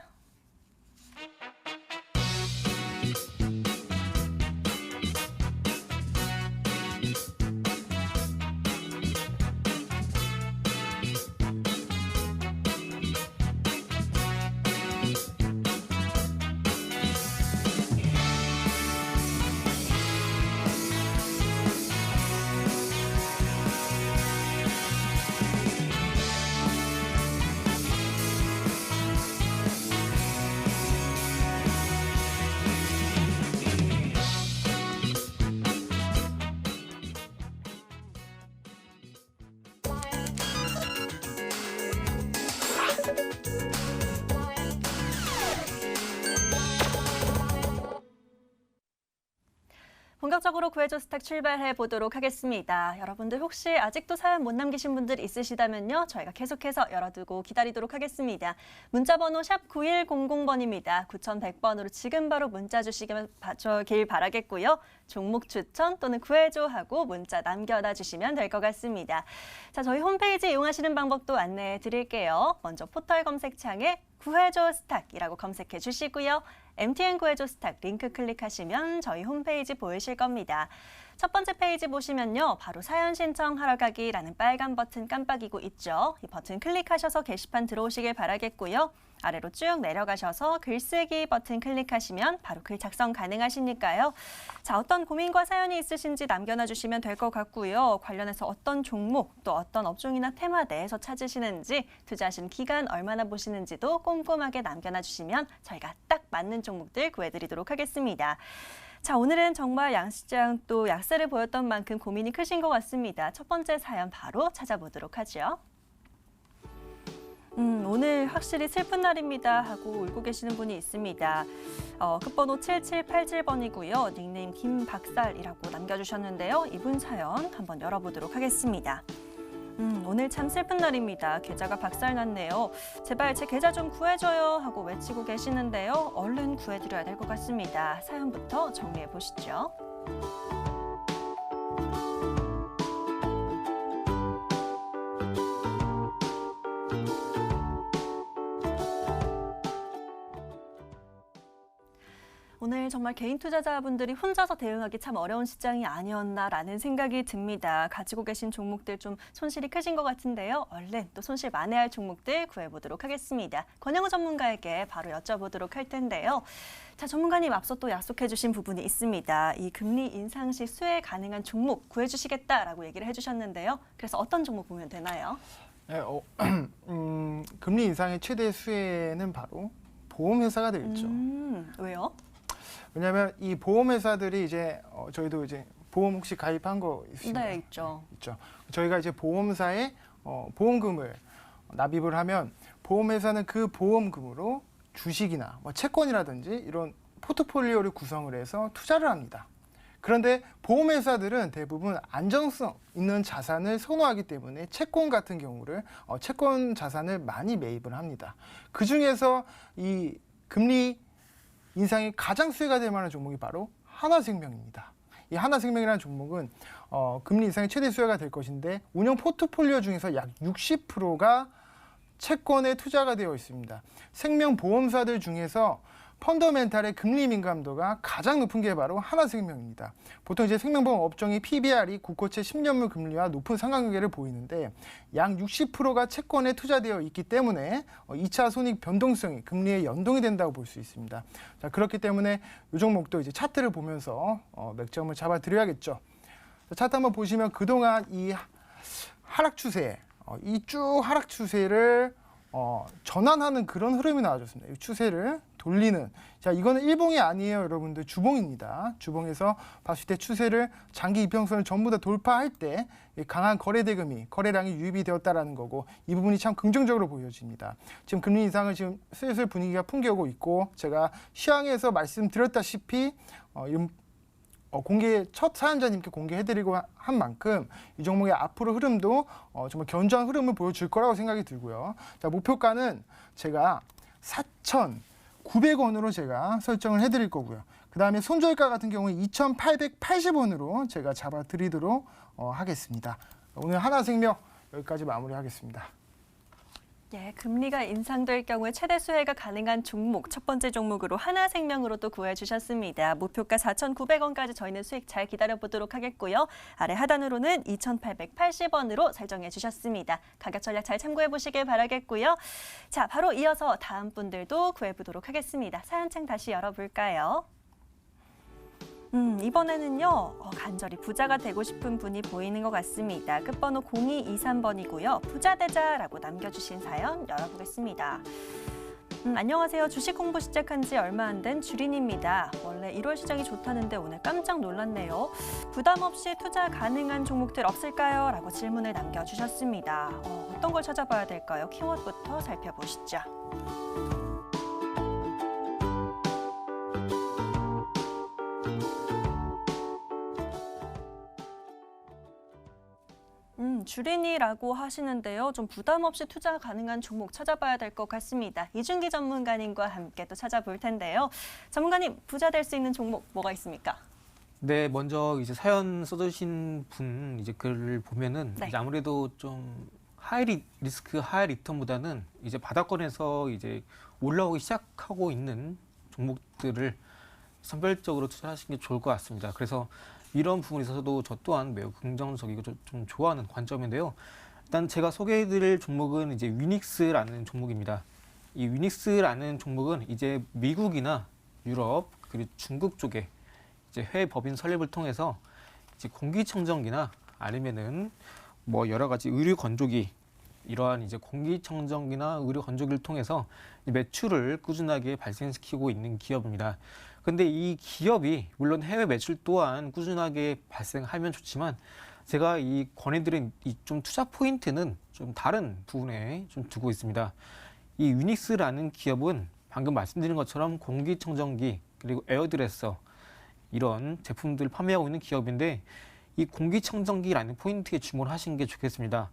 본격적으로 구해줘 스탁 출발해 보도록 하겠습니다. 여러분들 혹시 아직도 사연 못 남기신 분들 있으시다면요. 저희가 계속해서 열어두고 기다리도록 하겠습니다. 문자번호 샵 9100번입니다. 9100번으로 지금 바로 문자 주시길 바라겠고요. 종목 추천 또는 구해줘 하고 문자 남겨다 주시면 될 것 같습니다. 자, 저희 홈페이지 이용하시는 방법도 안내해 드릴게요. 먼저 포털 검색창에 구해줘 스탁이라고 검색해 주시고요. MTN 구해줘 스탁 링크 클릭하시면 저희 홈페이지 보이실 겁니다. 첫 번째 페이지 보시면요. 바로 사연 신청하러 가기라는 빨간 버튼 깜빡이고 있죠. 이 버튼 클릭하셔서 게시판 들어오시길 바라겠고요. 아래로 쭉 내려가셔서 글쓰기 버튼 클릭하시면 바로 글 작성 가능하시니까요. 자, 어떤 고민과 사연이 있으신지 남겨놔 주시면 될 것 같고요. 관련해서 어떤 종목 또 어떤 업종이나 테마 내에서 찾으시는지 투자하신 기간 얼마나 보시는지도 꼼꼼하게 남겨놔 주시면 저희가 딱 맞는 종목들 구해드리도록 하겠습니다. 자, 오늘은 정말 양시장 또 약세를 보였던 만큼 고민이 크신 것 같습니다. 첫 번째 사연 바로 찾아보도록 하죠. 오늘 확실히 슬픈 날입니다 하고 울고 계시는 분이 있습니다. 끝번호 7787번이고요. 닉네임 김박살이라고 남겨주셨는데요. 이분 사연 한번 열어보도록 하겠습니다. 오늘 참 슬픈 날입니다. 계좌가 박살났네요. 제발 제 계좌 좀 구해줘요 하고 외치고 계시는데요. 얼른 구해드려야 될 것 같습니다. 사연부터 정리해 보시죠. 오늘 정말 개인 투자자분들이 혼자서 대응하기 참 어려운 시장이 아니었나라는 생각이 듭니다. 가지고 계신 종목들 좀 손실이 크신 것 같은데요. 얼른 또 손실 만회할 종목들 구해보도록 하겠습니다. 권영우 전문가에게 바로 여쭤보도록 할 텐데요. 자, 전문가님 앞서 또 약속해 주신 부분이 있습니다. 이 금리 인상 시 수혜 가능한 종목 구해주시겠다라고 얘기를 해주셨는데요. 그래서 어떤 종목 보면 되나요? 네, 금리 인상의 최대 수혜는 바로 보험회사가 되겠죠. 왜요? 왜냐하면 이 보험회사들이 이제 저희도 이제 보험 혹시 가입한 거 있으신가요? 네, 있죠. 있죠. 저희가 이제 보험사에 보험금을 납입을 하면 보험회사는 그 보험금으로 주식이나 뭐 채권이라든지 이런 포트폴리오를 구성을 해서 투자를 합니다. 그런데 보험회사들은 대부분 안정성 있는 자산을 선호하기 때문에 채권 같은 경우를 채권 자산을 많이 매입을 합니다. 그 중에서 이 금리 인상이 가장 수혜가 될 만한 종목이 바로 하나생명입니다. 이 하나생명이라는 종목은 금리 인상의 최대 수혜가 될 것인데 운영 포트폴리오 중에서 약 60%가 채권에 투자가 되어 있습니다. 생명보험사들 중에서 펀더멘탈의 금리 민감도가 가장 높은 게 바로 하나생명입니다. 보통 이제 생명보험 업종이 PBR이 국고채 10년물 금리와 높은 상관관계를 보이는데 약 60%가 채권에 투자되어 있기 때문에 2차 손익 변동성이 금리에 연동이 된다고 볼 수 있습니다. 자, 그렇기 때문에 이 종목도 이제 차트를 보면서 맥점을 잡아드려야겠죠. 차트 한번 보시면 그동안 이 하락 추세, 이 쭉 하락 추세를 전환하는 그런 흐름이 나와줬습니다. 이 추세를 돌리는. 자, 이거는 일봉이 아니에요, 여러분들. 주봉입니다. 주봉에서 봤을 때 추세를 장기 이평선을 전부 다 돌파할 때 강한 거래대금이 거래량이 유입이 되었다라는 거고 이 부분이 참 긍정적으로 보여집니다. 지금 금리 인상을 지금 슬슬 분위기가 풍겨오고 있고 제가 시황에서 말씀드렸다시피 첫 사연자님께 공개해드리고 한 만큼 이 종목의 앞으로 흐름도 정말 견조한 흐름을 보여줄 거라고 생각이 들고요. 자, 목표가는 제가 4,900원으로 제가 설정을 해드릴 거고요. 그 다음에 손절가 같은 경우는 2,880원으로 제가 잡아드리도록 하겠습니다. 오늘 하나생명 여기까지 마무리하겠습니다. 예, 금리가 인상될 경우에 최대 수혜가 가능한 종목, 첫 번째 종목으로 하나생명으로 또 구해주셨습니다. 목표가 4,900원까지 저희는 수익 잘 기다려보도록 하겠고요. 아래 하단으로는 2,880원으로 설정해 주셨습니다. 가격 전략 잘 참고해 보시길 바라겠고요. 자, 바로 이어서 다음 분들도 구해보도록 하겠습니다. 사연창 다시 열어볼까요? 이번에는요, 간절히 부자가 되고 싶은 분이 보이는 것 같습니다. 끝번호 0223번이고요. 부자되자라고 남겨주신 사연 열어보겠습니다. 안녕하세요. 주식 공부 시작한 지 얼마 안 된 주린입니다. 원래 1월 시장이 좋다는데 오늘 깜짝 놀랐네요. 부담 없이 투자 가능한 종목들 없을까요? 라고 질문을 남겨주셨습니다. 어떤 걸 찾아봐야 될까요? 키워드부터 살펴보시죠. 주린이라고 하시는데요. 좀 부담 없이 투자 가능한 종목 찾아봐야 될 것 같습니다. 이준기 전문가님과 함께 또 찾아볼 텐데요. 전문가님, 부자 될 수 있는 종목 뭐가 있습니까? 네, 먼저 이제 사연 써주신 분 이제 글을 보면은 네. 이제 아무래도 좀 하이 리스크, 하이 리턴보다는 이제 바닥권에서 이제 올라오기 시작하고 있는 종목들을 선별적으로 투자하시는 게 좋을 것 같습니다. 그래서 이런 부분에 있어서도 저 또한 매우 긍정적이고 좀 좋아하는 관점인데요. 일단 제가 소개해드릴 종목은 이제 위닉스라는 종목입니다. 이 위닉스라는 종목은 이제 미국이나 유럽 그리고 중국 쪽에 이제 해외 법인 설립을 통해서 이제 공기청정기나 아니면은 뭐 여러 가지 의류 건조기 이러한 이제 공기청정기나 의류 건조기를 통해서 매출을 꾸준하게 발생시키고 있는 기업입니다. 근데 이 기업이 물론 해외 매출 또한 꾸준하게 발생하면 좋지만 제가 이 권해드린 이 좀 투자 포인트는 좀 다른 부분에 좀 두고 있습니다. 이 유닉스라는 기업은 방금 말씀드린 것처럼 공기청정기 그리고 에어드레서 이런 제품들을 판매하고 있는 기업인데 이 공기청정기라는 포인트에 주목을 하시는 게 좋겠습니다.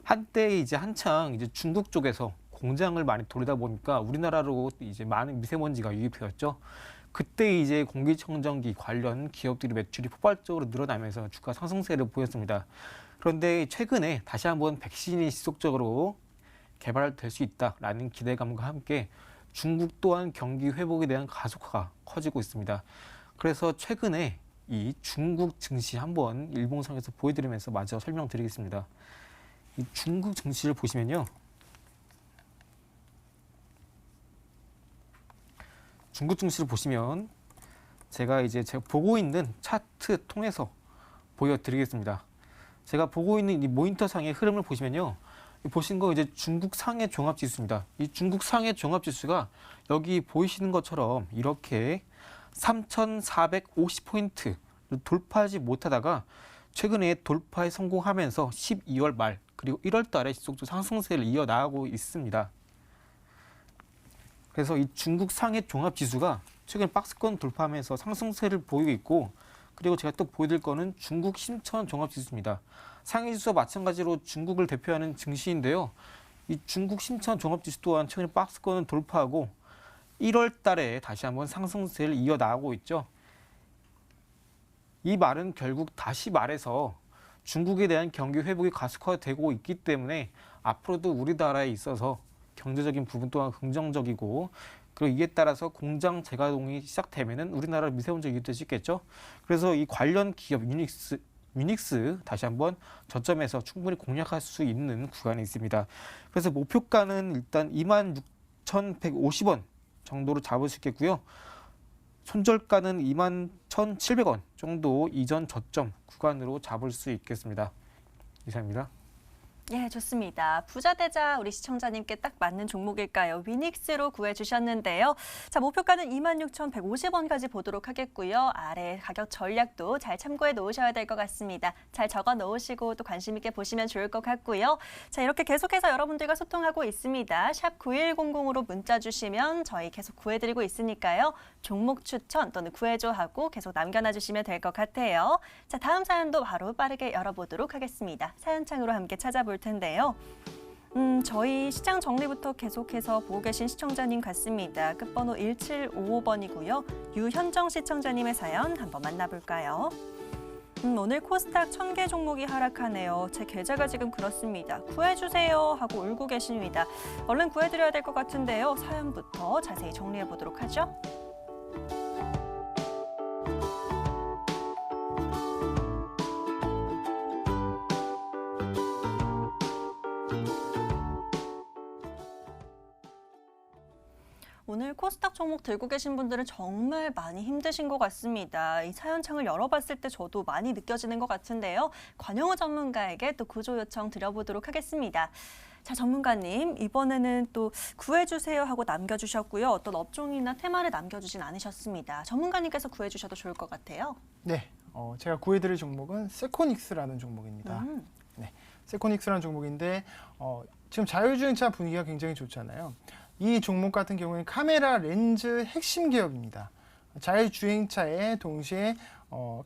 한때 이제 한창 이제 중국 쪽에서 공장을 많이 돌리다 보니까 우리나라로 이제 많은 미세먼지가 유입되었죠. 그때 이제 공기청정기 관련 기업들의 매출이 폭발적으로 늘어나면서 주가 상승세를 보였습니다. 그런데 최근에 다시 한번 백신이 지속적으로 개발될 수 있다라는 기대감과 함께 중국 또한 경기 회복에 대한 가속화가 커지고 있습니다. 그래서 최근에 이 중국 증시 한번 일봉상에서 보여드리면서 마저 설명드리겠습니다. 이 중국 증시를 보시면요. 중국 증시를 보시면 제가 보고 있는 차트 통해서 보여드리겠습니다. 제가 보고 있는 이 모니터상의 흐름을 보시면요. 보신 거 이제 중국 상해 종합지수입니다. 이 중국 상해 종합지수가 여기 보이시는 것처럼 이렇게 3,450포인트 돌파하지 못하다가 최근에 돌파에 성공하면서 12월 말 그리고 1월 달에 지속적으로 상승세를 이어나가고 있습니다. 그래서 이 중국 상해 종합지수가 최근 박스권 돌파하면서 상승세를 보이고 있고 그리고 제가 또 보여드릴 거는 중국 신천 종합지수입니다. 상해지수와 마찬가지로 중국을 대표하는 증시인데요. 이 중국 신천 종합지수 또한 최근에 박스권을 돌파하고 1월 달에 다시 한번 상승세를 이어나가고 있죠. 이 말은 결국 다시 말해서 중국에 대한 경기 회복이 가속화되고 있기 때문에 앞으로도 우리나라에 있어서 경제적인 부분 또한 긍정적이고 그리고 이에 따라서 공장 재가동이 시작되면은 우리나라 미세먼지가 유입될 수 있겠죠. 그래서 이 관련 기업 유닉스 다시 한번 저점에서 충분히 공략할 수 있는 구간이 있습니다. 그래서 목표가는 일단 26,150원 정도로 잡을 수 있겠고요. 손절가는 21,700원 정도 이전 저점 구간으로 잡을 수 있겠습니다. 이상입니다. 예, 좋습니다. 부자되자 우리 시청자님께 딱 맞는 종목일까요? 위닉스로 구해주셨는데요. 자, 목표가는 26,150원까지 보도록 하겠고요. 아래 가격 전략도 잘 참고해 놓으셔야 될 것 같습니다. 잘 적어 놓으시고 또 관심 있게 보시면 좋을 것 같고요. 자, 이렇게 계속해서 여러분들과 소통하고 있습니다. 샵 9100으로 문자 주시면 저희 계속 구해드리고 있으니까요. 종목 추천 또는 구해줘 하고 계속 남겨놔 주시면 될 것 같아요. 자, 다음 사연도 바로 빠르게 열어보도록 하겠습니다. 사연창으로 함께 찾아볼 텐데요. 저희 시장 정리부터 계속해서 보고 계신 시청자님 같습니다. 끝번호 1755번이고요. 유현정 시청자님의 사연 한번 만나볼까요? 오늘 코스닥 1000개 종목이 하락하네요. 제 계좌가 지금 그렇습니다. 구해주세요 하고 울고 계십니다. 얼른 구해드려야 될 것 같은데요. 사연부터 자세히 정리해보도록 하죠. 오늘 코스닥 종목 들고 계신 분들은 정말 많이 힘드신 것 같습니다. 이 사연창을 열어봤을 때 저도 많이 느껴지는 것 같은데요. 권영우 전문가에게 또 구조 요청 드려보도록 하겠습니다. 자, 전문가님, 이번에는 또 구해주세요 하고 남겨주셨고요. 어떤 업종이나 테마를 남겨주진 않으셨습니다. 전문가님께서 구해주셔도 좋을 것 같아요. 네, 제가 구해드릴 종목은 세코닉스라는 종목입니다. 네, 세코닉스라는 종목인데 지금 자율주행차 분위기가 굉장히 좋잖아요. 이 종목 같은 경우에는 카메라 렌즈 핵심 기업입니다. 자율주행차에 동시에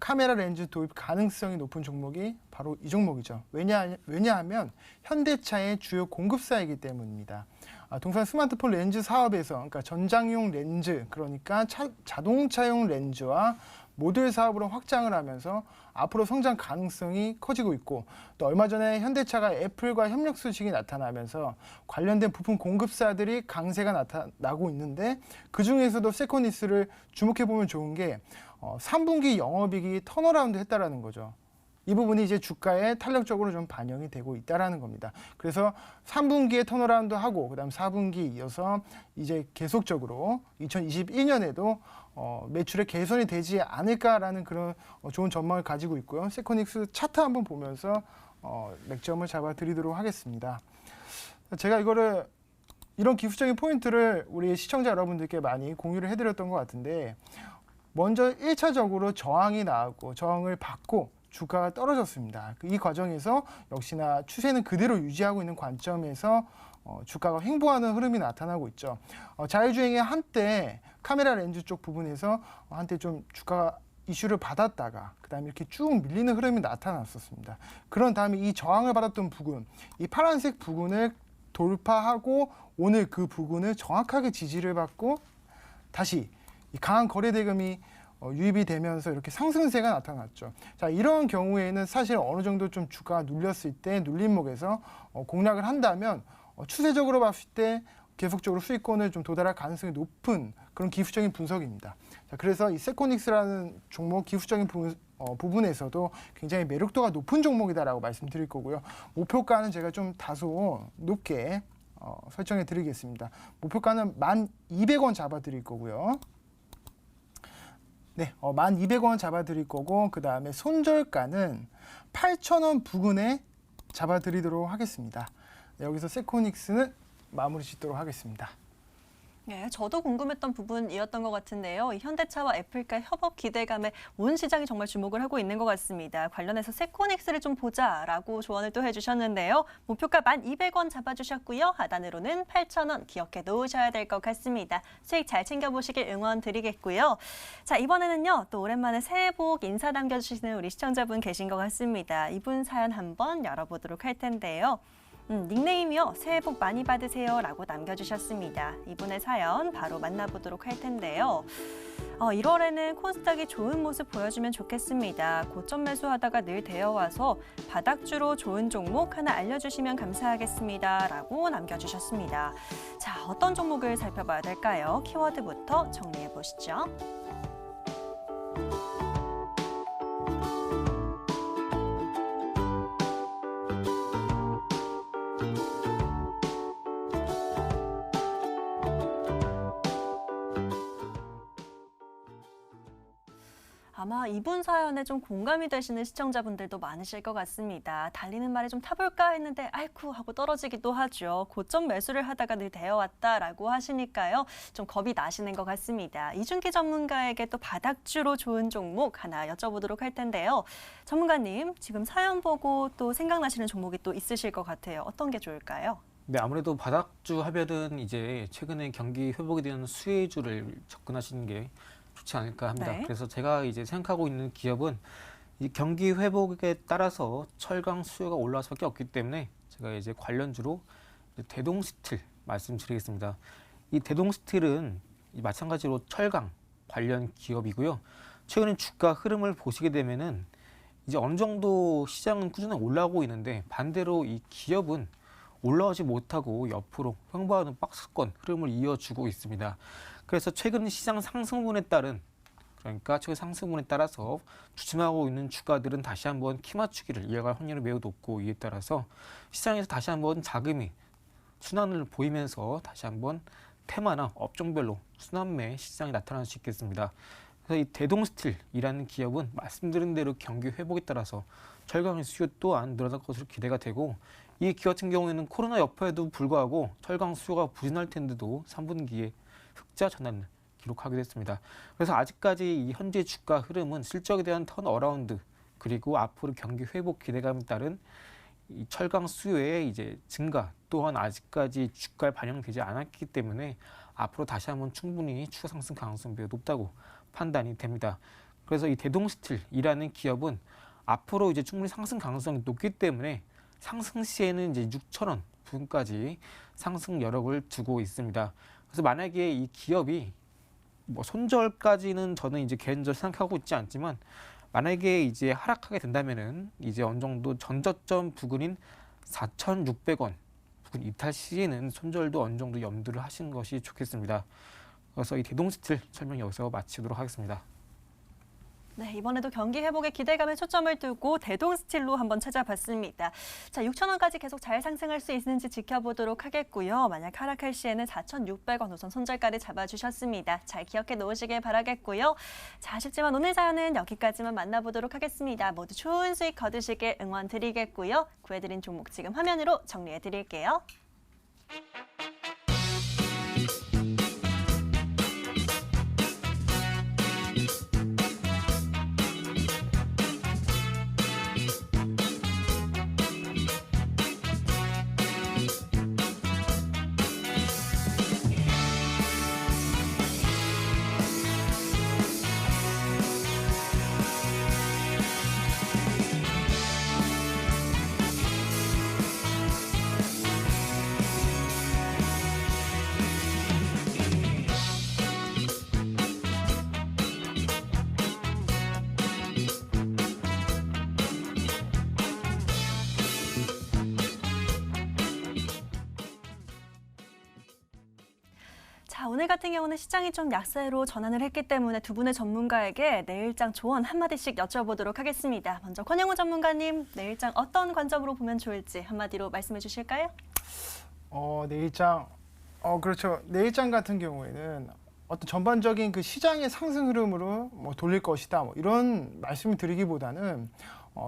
카메라 렌즈 도입 가능성이 높은 종목이 바로 이 종목이죠. 왜냐하면 현대차의 주요 공급사이기 때문입니다. 동산 스마트폰 렌즈 사업에서 그러니까 전장용 렌즈, 그러니까 자동차용 렌즈와 모듈 사업으로 확장을 하면서 앞으로 성장 가능성이 커지고 있고, 또 얼마 전에 현대차가 애플과 협력 소식이 나타나면서 관련된 부품 공급사들이 강세가 나타나고 있는데, 그중에서도 세코닉스를 주목해보면 좋은 게 3분기 영업이익이 턴어라운드 했다라는 거죠. 이 부분이 이제 주가에 탄력적으로 좀 반영이 되고 있다라는 겁니다. 그래서 3분기에 턴어라운드 하고 그다음 4분기 이어서 이제 계속적으로 2021년에도 매출에 개선이 되지 않을까라는 그런 좋은 전망을 가지고 있고요. 세코닉스 차트 한번 보면서 맥점을 잡아드리도록 하겠습니다. 제가 이런 기술적인 포인트를 우리 시청자 여러분들께 많이 공유를 해드렸던 것 같은데, 먼저 1차적으로 저항이 나왔고 저항을 받고 주가가 떨어졌습니다. 이 과정에서 역시나 추세는 그대로 유지하고 있는 관점에서 주가가 횡보하는 흐름이 나타나고 있죠. 자율주행의 한때 카메라 렌즈 쪽 부분에서 한때 좀 주가가 이슈를 받았다가 그다음에 이렇게 쭉 밀리는 흐름이 나타났었습니다. 그런 다음에 이 저항을 받았던 부근, 이 파란색 부근을 돌파하고 오늘 그 부근을 정확하게 지지를 받고 다시 이 강한 거래 대금이 유입이 되면서 이렇게 상승세가 나타났죠. 자, 이런 경우에는 사실 어느 정도 좀 주가가 눌렸을 때 눌림목에서 공략을 한다면 추세적으로 봤을 때 계속적으로 수익권을 좀 도달할 가능성이 높은 그런 기술적인 분석입니다. 자, 그래서 이 세코닉스라는 종목 기술적인 부분에서도 굉장히 매력도가 높은 종목이다라고 말씀드릴 거고요. 목표가는 제가 좀 다소 높게 설정해 드리겠습니다. 목표가는 1,200원 잡아 드릴 거고요. 네, 1,200원 잡아 드릴 거고, 그 다음에 손절가는 8,000원 부근에 잡아 드리도록 하겠습니다. 네, 여기서 세코닉스는 마무리 짓도록 하겠습니다. 네, 저도 궁금했던 부분이었던 것 같은데요. 이 현대차와 애플과의 협업 기대감에 온 시장이 정말 주목을 하고 있는 것 같습니다. 관련해서 세코닉스를 좀 보자라고 조언을 또 해주셨는데요. 목표가 1,200원 잡아주셨고요. 하단으로는 8,000원 기억해 놓으셔야 될 것 같습니다. 수익 잘 챙겨보시길 응원 드리겠고요. 자, 이번에는요. 또 오랜만에 새해 복 인사 남겨주시는 우리 시청자분 계신 것 같습니다. 이분 사연 한번 열어보도록 할 텐데요. 닉네임이요. 새해 복 많이 받으세요 라고 남겨주셨습니다. 이분의 사연 바로 만나보도록 할 텐데요. 1월에는 코스닥이 좋은 모습 보여주면 좋겠습니다. 고점 매수하다가 늘 되어와서 바닥주로 좋은 종목 하나 알려주시면 감사하겠습니다 라고 남겨주셨습니다. 자, 어떤 종목을 살펴봐야 될까요? 키워드부터 정리해 보시죠. 아마 이분 사연에 좀 공감이 되시는 시청자분들도 많으실 것 같습니다. 달리는 말에 좀 타볼까 했는데 아이쿠 하고 떨어지기도 하죠. 고점 매수를 하다가 늘 되어왔다라고 하시니까요. 좀 겁이 나시는 것 같습니다. 이준기 전문가에게 또 바닥주로 좋은 종목 하나 여쭤보도록 할 텐데요. 전문가님, 지금 사연 보고 또 생각나시는 종목이 또 있으실 것 같아요. 어떤 게 좋을까요? 네, 아무래도 바닥주 하면은 이제 최근에 경기 회복에 대한 수혜주를 접근하시는 게 좋지 않을까 합니다. 네. 그래서 제가 이제 생각하고 있는 기업은 이 경기 회복에 따라서 철강 수요가 올라갈 수밖에 없기 때문에 제가 이제 관련주로 이제 대동스틸 말씀드리겠습니다. 이 대동스틸은 마찬가지로 철강 관련 기업이고요. 최근에 주가 흐름을 보시게 되면은 이제 어느 정도 시장은 꾸준히 올라오고 있는데 반대로 이 기업은 올라오지 못하고 옆으로 횡보하는 박스권 흐름을 이어주고 있습니다. 그래서 최근 시장 상승분에 따른 그러니까 최근 상승분에 따라서 주춤하고 있는 주가들은 다시 한번 키 맞추기를 이어갈 확률이 매우 높고 이에 따라서 시장에서 다시 한번 자금이 순환을 보이면서 다시 한번 테마나 업종별로 순환매 시장이 나타날 수 있겠습니다. 그래서 이 대동스틸이라는 기업은 말씀드린 대로 경기 회복에 따라서 철강의 수요 또한 늘어날 것으로 기대가 되고 이 기업 같은 경우에는 코로나 여파에도 불구하고 철강 수요가 부진할 텐데도 3분기에 흑자 전환을 기록하게 됐습니다. 그래서 아직까지 이 현재 주가 흐름은 실적에 대한 턴어라운드 그리고 앞으로 경기 회복 기대감에 따른 이 철강 수요의 이제 증가 또한 아직까지 주가에 반영되지 않았기 때문에 앞으로 다시 한번 충분히 추가 상승 가능성이 매우 높다고 판단이 됩니다. 그래서 이 대동스틸이라는 기업은 앞으로 이제 충분히 상승 가능성이 높기 때문에 상승 시에는 이제 6,000원 부근까지 상승 여력을 두고 있습니다. 그래서 만약에 이 기업이 뭐 손절까지는 저는 이제 개인적으로 생각하고 있지 않지만 만약에 이제 하락하게 된다면은 이제 어느 정도 전저점 부근인 4,600원 부근 이탈 시에는 손절도 어느 정도 염두를 하시는 것이 좋겠습니다. 그래서 이 대동스틸 설명 여기서 마치도록 하겠습니다. 네, 이번에도 경기 회복에 기대감에 초점을 두고 대동스틸로 한번 찾아봤습니다. 자, 6,000원까지 계속 잘 상승할 수 있는지 지켜보도록 하겠고요. 만약 하락할 시에는 4,600원 우선 손절가를 잡아주셨습니다. 잘 기억해 놓으시길 바라겠고요. 자, 아쉽지만 오늘 사연은 여기까지만 만나보도록 하겠습니다. 모두 좋은 수익 거두시길 응원드리겠고요. 구해드린 종목 지금 화면으로 정리해드릴게요. 자, 오늘 같은 경우는 시장이 좀 약세로 전환을 했기 때문에 두 분의 전문가에게 내일장 조언 한마디씩 여쭤보도록 하겠습니다. 먼저 권영우 전문가님, 내일장 어떤 관점으로 보면 좋을지 한마디로 말씀해 주실까요? 내일장, 그렇죠. 내일장 같은 경우에는 어떤 전반적인 그 시장의 상승 흐름으로 뭐 돌릴 것이다, 뭐 이런 말씀을 드리기보다는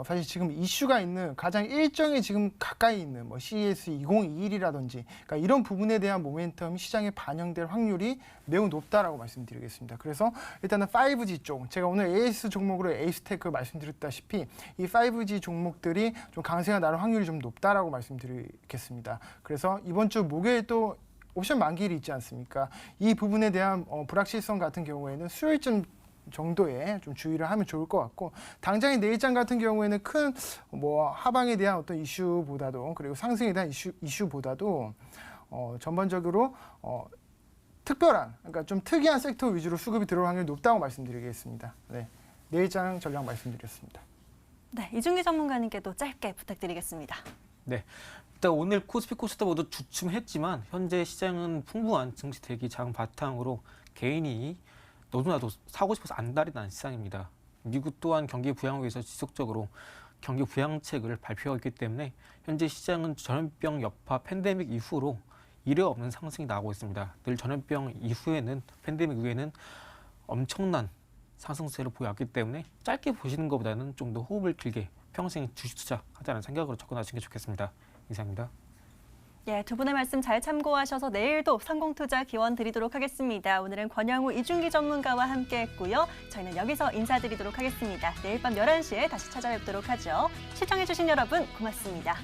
사실 지금 이슈가 있는 가장 일정에 지금 가까이 있는 뭐 CES 2021이라든지 그러니까 이런 부분에 대한 모멘텀이 시장에 반영될 확률이 매우 높다라고 말씀드리겠습니다. 그래서 일단은 5G 쪽, 제가 오늘 AS 종목으로 에이스테크 말씀드렸다시피 이 5G 종목들이 좀 강세가 나는 확률이 좀 높다라고 말씀드리겠습니다. 그래서 이번 주 목요일 또 옵션 만기일이 있지 않습니까? 이 부분에 대한 불확실성 같은 경우에는 수요일쯤 정도에 좀 주의를 하면 좋을 것 같고, 당장의 내일장 같은 경우에는 큰 뭐 하방에 대한 어떤 이슈보다도 그리고 상승에 대한 이슈보다도 전반적으로 특별한, 그러니까 좀 특이한 섹터 위주로 수급이 들어올 확률이 높다고 말씀드리겠습니다. 네, 내일장 전략 말씀드렸습니다. 네, 이준기 전문가님께도 짧게 부탁드리겠습니다. 네, 일단 오늘 코스피 코스닥 모두 주춤했지만 현재 시장은 풍부한 증시 대기 장 바탕으로 개인이 너도나도 사고 싶어서 안달이 난 시장입니다. 미국 또한 경기 부양을 위해서 지속적으로 경기 부양책을 발표하고 있기 때문에 현재 시장은 전염병 여파 팬데믹 이후로 이례 없는 상승이 나오고 있습니다. 늘 전염병 이후에는 팬데믹 이후에는 엄청난 상승세를 보여왔기 때문에 짧게 보시는 것보다는 좀 더 호흡을 길게 평생 주식 투자하자는 생각으로 접근하시는 게 좋겠습니다. 이상입니다. 예, 두 분의 말씀 잘 참고하셔서 내일도 성공투자 기원 드리도록 하겠습니다. 오늘은 권영우 이준기 전문가와 함께했고요. 저희는 여기서 인사드리도록 하겠습니다. 내일 밤 11시에 다시 찾아뵙도록 하죠. 시청해주신 여러분 고맙습니다.